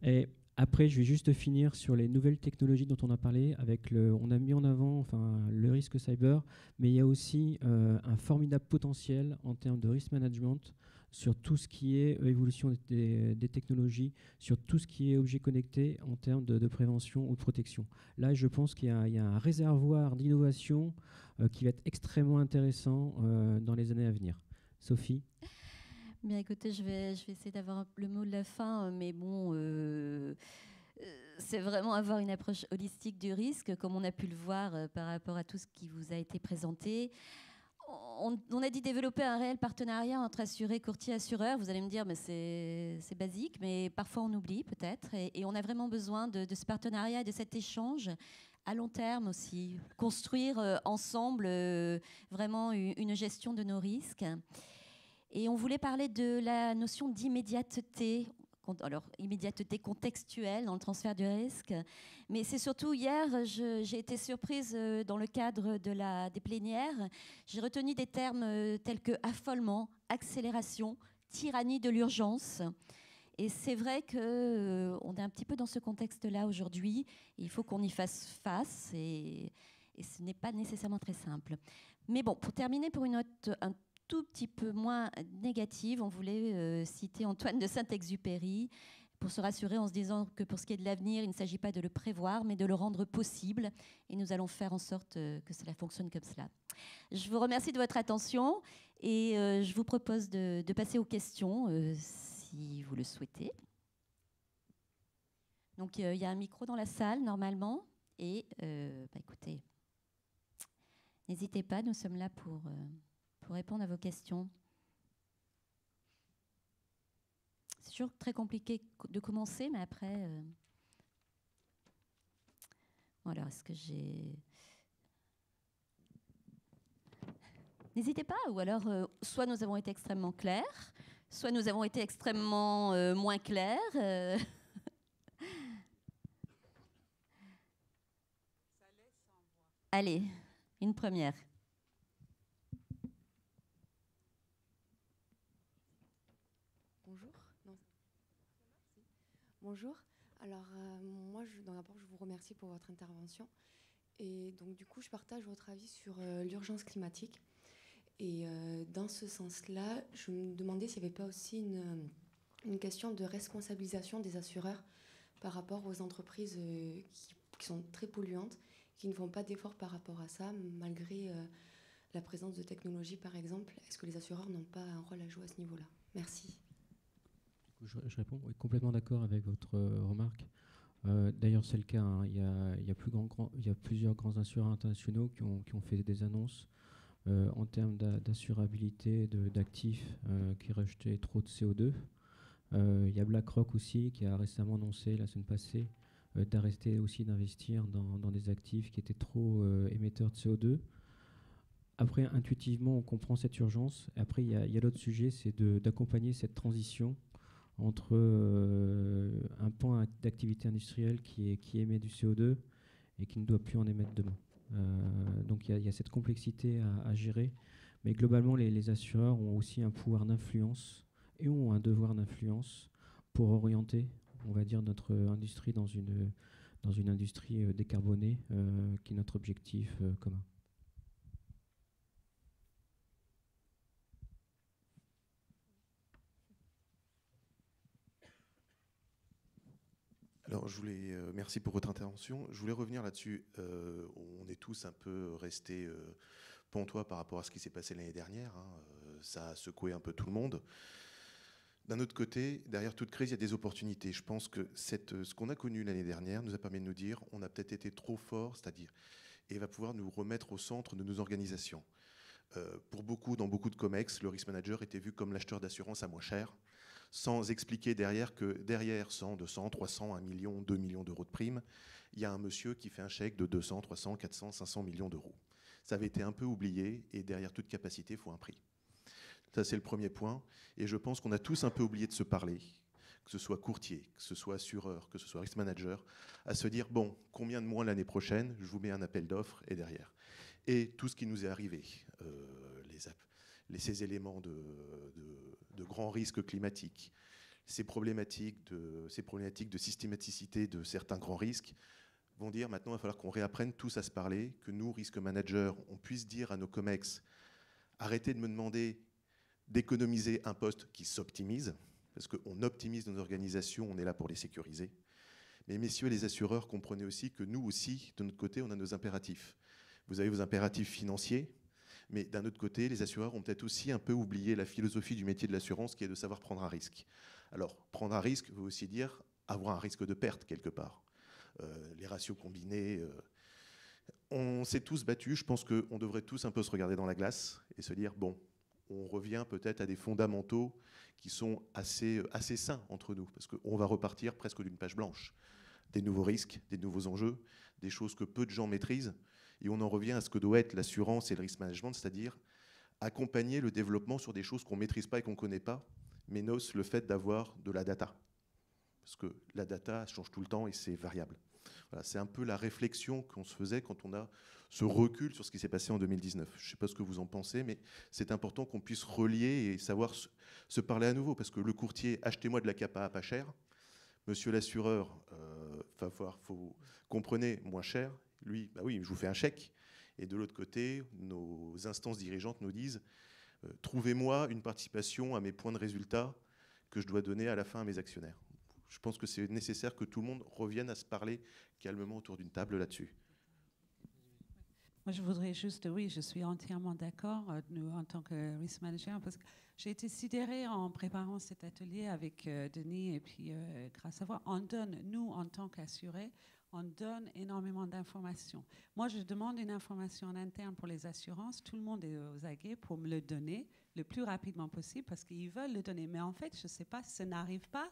Et après, je vais juste finir sur les nouvelles technologies dont on a parlé. On a mis en avant le risque cyber, mais il y a aussi un formidable potentiel en termes de risk management sur tout ce qui est évolution des technologies, sur tout ce qui est objet connecté en termes de prévention ou de protection. Là, je pense qu'il y a un réservoir d'innovation qui va être extrêmement intéressant dans les années à venir. Sophie ? Bien, écoutez, je vais essayer d'avoir le mot de la fin, mais bon, c'est vraiment avoir une approche holistique du risque, comme on a pu le voir par rapport à tout ce qui vous a été présenté. On a dit développer un réel partenariat entre assurés, courtiers, assureurs. Vous allez me dire, mais c'est basique, mais parfois on oublie peut-être. Et on a vraiment besoin de ce partenariat et de cet échange à long terme aussi. Construire ensemble vraiment une gestion de nos risques. Et on voulait parler de la notion d'immédiateté. Alors, immédiateté contextuelle dans le transfert du risque. Mais c'est surtout hier, j'ai été surprise dans le cadre des plénières. J'ai retenu des termes tels que affolement, accélération, tyrannie de l'urgence. Et c'est vrai qu'on est un petit peu dans ce contexte-là aujourd'hui. Il faut qu'on y fasse face et ce n'est pas nécessairement très simple. Mais bon, pour terminer, pour une note un tout petit peu moins négative, on voulait citer Antoine de Saint-Exupéry pour se rassurer en se disant que pour ce qui est de l'avenir, il ne s'agit pas de le prévoir, mais de le rendre possible. Et nous allons faire en sorte que cela fonctionne comme cela. Je vous remercie de votre attention et je vous propose de passer aux questions si vous le souhaitez. Donc il y a un micro dans la salle normalement et écoutez, n'hésitez pas, nous sommes là pour répondre à vos questions. C'est toujours très compliqué de commencer, mais après... Voilà, est-ce que j'ai... N'hésitez pas, ou alors, soit nous avons été extrêmement clairs, soit nous avons été extrêmement moins clairs. Allez, une première. Bonjour. Alors, moi, d'abord, je vous remercie pour votre intervention. Et donc, du coup, je partage votre avis sur l'urgence climatique. Et dans ce sens-là, je me demandais s'il n'y avait pas aussi une question de responsabilisation des assureurs par rapport aux entreprises qui sont très polluantes, qui ne font pas d'efforts par rapport à ça, malgré la présence de technologies, par exemple. Est-ce que les assureurs n'ont pas un rôle à jouer à ce niveau-là ? Merci. Je réponds, oui, complètement d'accord avec votre remarque. D'ailleurs, c'est le cas. Hein. Il y a plusieurs grands assureurs internationaux qui ont fait des annonces en termes d'assurabilité d'actifs qui rejetaient trop de CO2. Il y a BlackRock aussi qui a récemment annoncé la semaine passée d'arrêter aussi d'investir dans des actifs qui étaient trop émetteurs de CO2. Après, intuitivement, on comprend cette urgence. Après, il y a l'autre sujet, c'est d'accompagner cette transition entre un pan d'activité industrielle qui émet du CO2 et qui ne doit plus en émettre demain. Donc il y a cette complexité à gérer, mais globalement les assureurs ont aussi un pouvoir d'influence et ont un devoir d'influence pour orienter, on va dire, notre industrie dans une industrie décarbonée qui est notre objectif commun. Non, merci pour votre intervention. Je voulais revenir là-dessus. On est tous un peu restés pantois par rapport à ce qui s'est passé l'année dernière. Hein. Ça a secoué un peu tout le monde. D'un autre côté, derrière toute crise, il y a des opportunités. Je pense que ce qu'on a connu l'année dernière nous a permis de nous dire on a peut-être été trop fort, c'est-à-dire, et va pouvoir nous remettre au centre de nos organisations. Pour beaucoup, dans beaucoup de COMEX, le risk manager était vu comme l'acheteur d'assurance à moins cher, sans expliquer derrière que derrière 100, 200, 300, 1 million, 2 millions d'euros de primes, il y a un monsieur qui fait un chèque de 200, 300, 400, 500 millions d'euros. Ça avait été un peu oublié, et derrière toute capacité, il faut un prix. Ça, c'est le premier point. Et je pense qu'on a tous un peu oublié de se parler, que ce soit courtier, que ce soit assureur, que ce soit risk manager, à se dire, bon, combien de mois l'année prochaine, je vous mets un appel d'offres, et derrière. Et tout ce qui nous est arrivé, ces éléments de grands risques climatiques, ces problématiques de systématicité de certains grands risques, vont dire maintenant il va falloir qu'on réapprenne tous à se parler, que nous, risque managers, on puisse dire à nos COMEX, arrêtez de me demander d'économiser un poste qui s'optimise, parce qu'on optimise nos organisations, on est là pour les sécuriser. Mais messieurs les assureurs, comprenez aussi que nous aussi, de notre côté, on a nos impératifs. Vous avez vos impératifs financiers, mais d'un autre côté, les assureurs ont peut-être aussi un peu oublié la philosophie du métier de l'assurance qui est de savoir prendre un risque. Alors, prendre un risque veut aussi dire avoir un risque de perte quelque part. Les ratios combinés, on s'est tous battus. Je pense qu'on devrait tous un peu se regarder dans la glace et se dire, bon, on revient peut-être à des fondamentaux qui sont assez sains entre nous, parce qu'on va repartir presque d'une page blanche. Des nouveaux risques, des nouveaux enjeux, des choses que peu de gens maîtrisent, et on en revient à ce que doit être l'assurance et le risk management, c'est-à-dire accompagner le développement sur des choses qu'on ne maîtrise pas et qu'on ne connaît pas, mais le fait d'avoir de la data. Parce que la data change tout le temps et c'est variable. Voilà, c'est un peu la réflexion qu'on se faisait quand on a ce recul sur ce qui s'est passé en 2019. Je ne sais pas ce que vous en pensez, mais c'est important qu'on puisse relier et savoir se parler à nouveau. Parce que le courtier, achetez-moi de la capa à pas cher. Monsieur l'assureur, comprenez, moins cher. Lui, bah oui, je vous fais un chèque. Et de l'autre côté, nos instances dirigeantes nous disent trouvez-moi une participation à mes points de résultat que je dois donner à la fin à mes actionnaires. Je pense que c'est nécessaire que tout le monde revienne à se parler calmement autour d'une table là-dessus. Moi, je voudrais juste, oui, je suis entièrement d'accord, nous, en tant que risk manager, parce que j'ai été sidérée en préparant cet atelier avec Denis, et puis grâce à vous, on donne, nous, en tant qu'assurés, on donne énormément d'informations. Moi, je demande une information en interne pour les assurances, tout le monde est aux aguets pour me le donner le plus rapidement possible, parce qu'ils veulent le donner. Mais en fait, je ne sais pas, ça n'arrive pas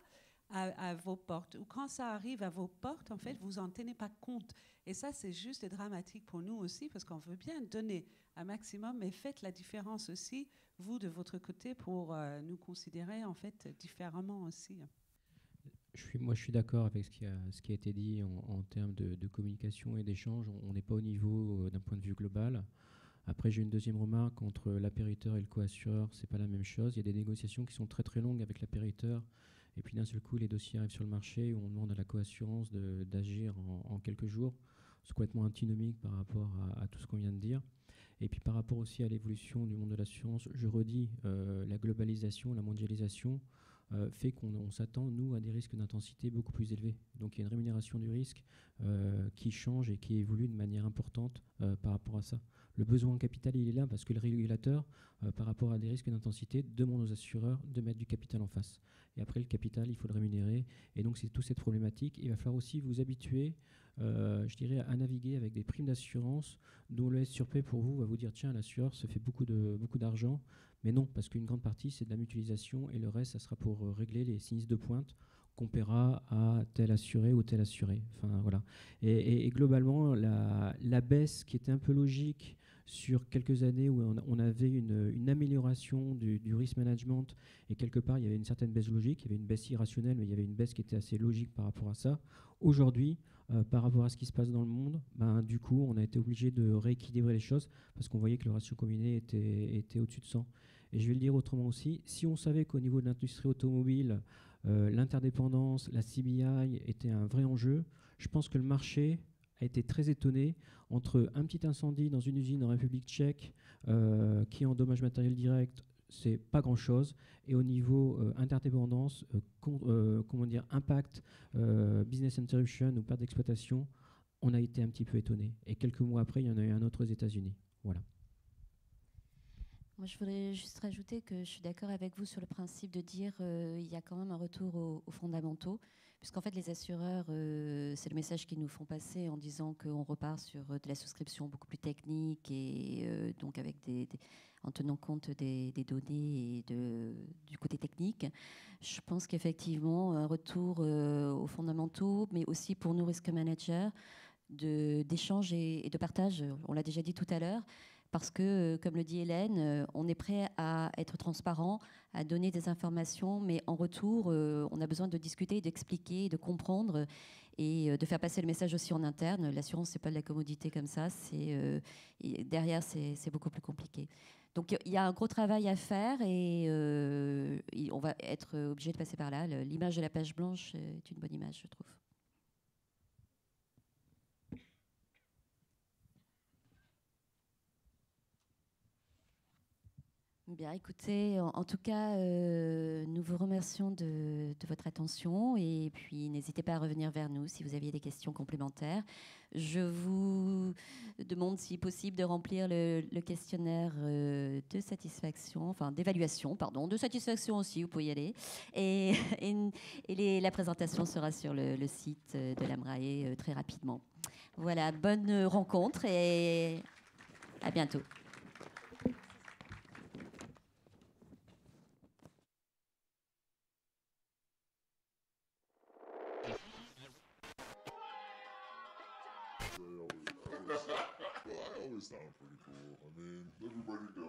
à vos portes. Ou quand ça arrive à vos portes, en fait, vous n'en tenez pas compte. Et ça, c'est juste dramatique pour nous aussi, parce qu'on veut bien donner un maximum, mais faites la différence aussi, vous, de votre côté, pour nous considérer, en fait, différemment aussi. Moi, je suis d'accord avec ce qui a été dit en termes de communication et d'échange. On n'est pas au niveau d'un point de vue global. Après, j'ai une deuxième remarque. Entre l'appériteur et le coassureur, ce n'est pas la même chose. Il y a des négociations qui sont très très longues avec l'appériteur. Et puis d'un seul coup, les dossiers arrivent sur le marché où on demande à la coassurance d'agir en quelques jours. C'est complètement antinomique par rapport à tout ce qu'on vient de dire. Et puis par rapport aussi à l'évolution du monde de l'assurance, je redis, la globalisation, la mondialisation fait qu'on s'attend, nous, à des risques d'intensité beaucoup plus élevés. Donc il y a une rémunération du risque qui change et qui évolue de manière importante par rapport à ça. Le besoin en capital, il est là parce que le régulateur, par rapport à des risques d'intensité, demande aux assureurs de mettre du capital en face. Et après, le capital, il faut le rémunérer. Et donc, c'est toute cette problématique. Il va falloir aussi vous habituer, je dirais, à naviguer avec des primes d'assurance dont le S sur P pour vous va vous dire tiens, l'assureur se fait beaucoup d'argent. Mais non, parce qu'une grande partie, c'est de la mutualisation et le reste, ça sera pour régler les sinistres de pointe qu'on paiera à tel assuré ou tel assuré. Enfin, voilà. Et globalement, la baisse qui était un peu logique sur quelques années où on avait une amélioration du risk management et quelque part il y avait une certaine baisse logique, il y avait une baisse irrationnelle mais il y avait une baisse qui était assez logique par rapport à ça. Aujourd'hui, par rapport à ce qui se passe dans le monde, du coup on a été obligé de rééquilibrer les choses parce qu'on voyait que le ratio combiné était au-dessus de 100. Et je vais le dire autrement aussi, si on savait qu'au niveau de l'industrie automobile, l'interdépendance, la CBI était un vrai enjeu, je pense que le marché a été très étonné entre un petit incendie dans une usine en République tchèque qui endommage matériel direct, c'est pas grand-chose. Et au niveau interdépendance, comment dire, impact, business interruption ou perte d'exploitation, on a été un petit peu étonné. Et quelques mois après, il y en a eu un autre aux États-Unis. Voilà. Moi, je voudrais juste rajouter que je suis d'accord avec vous sur le principe de dire il y a quand même un retour aux fondamentaux, puisqu'en fait, les assureurs, c'est le message qu'ils nous font passer en disant qu'on repart sur de la souscription beaucoup plus technique et donc avec en tenant compte des données et du côté technique. Je pense qu'effectivement, un retour aux fondamentaux, mais aussi pour nous, risk managers, d'échange et de partage, on l'a déjà dit tout à l'heure, parce que, comme le dit Hélène, on est prêt à être transparent, à donner des informations, mais en retour, on a besoin de discuter, d'expliquer, de comprendre et de faire passer le message aussi en interne. L'assurance, c'est pas de la commodité comme ça. Derrière, c'est beaucoup plus compliqué. Donc, il y a un gros travail à faire et on va être obligé de passer par là. L'image de la page blanche est une bonne image, je trouve. Bien, écoutez, en tout cas, nous vous remercions de votre attention et puis n'hésitez pas à revenir vers nous si vous aviez des questions complémentaires. Je vous demande, si possible, de remplir le questionnaire de satisfaction, enfin d'évaluation, pardon, de satisfaction aussi, vous pouvez y aller. Et la présentation sera sur le site de l'AMRAE très rapidement. Voilà, bonne rencontre et à bientôt. Well, I always sound pretty cool. I mean, everybody does.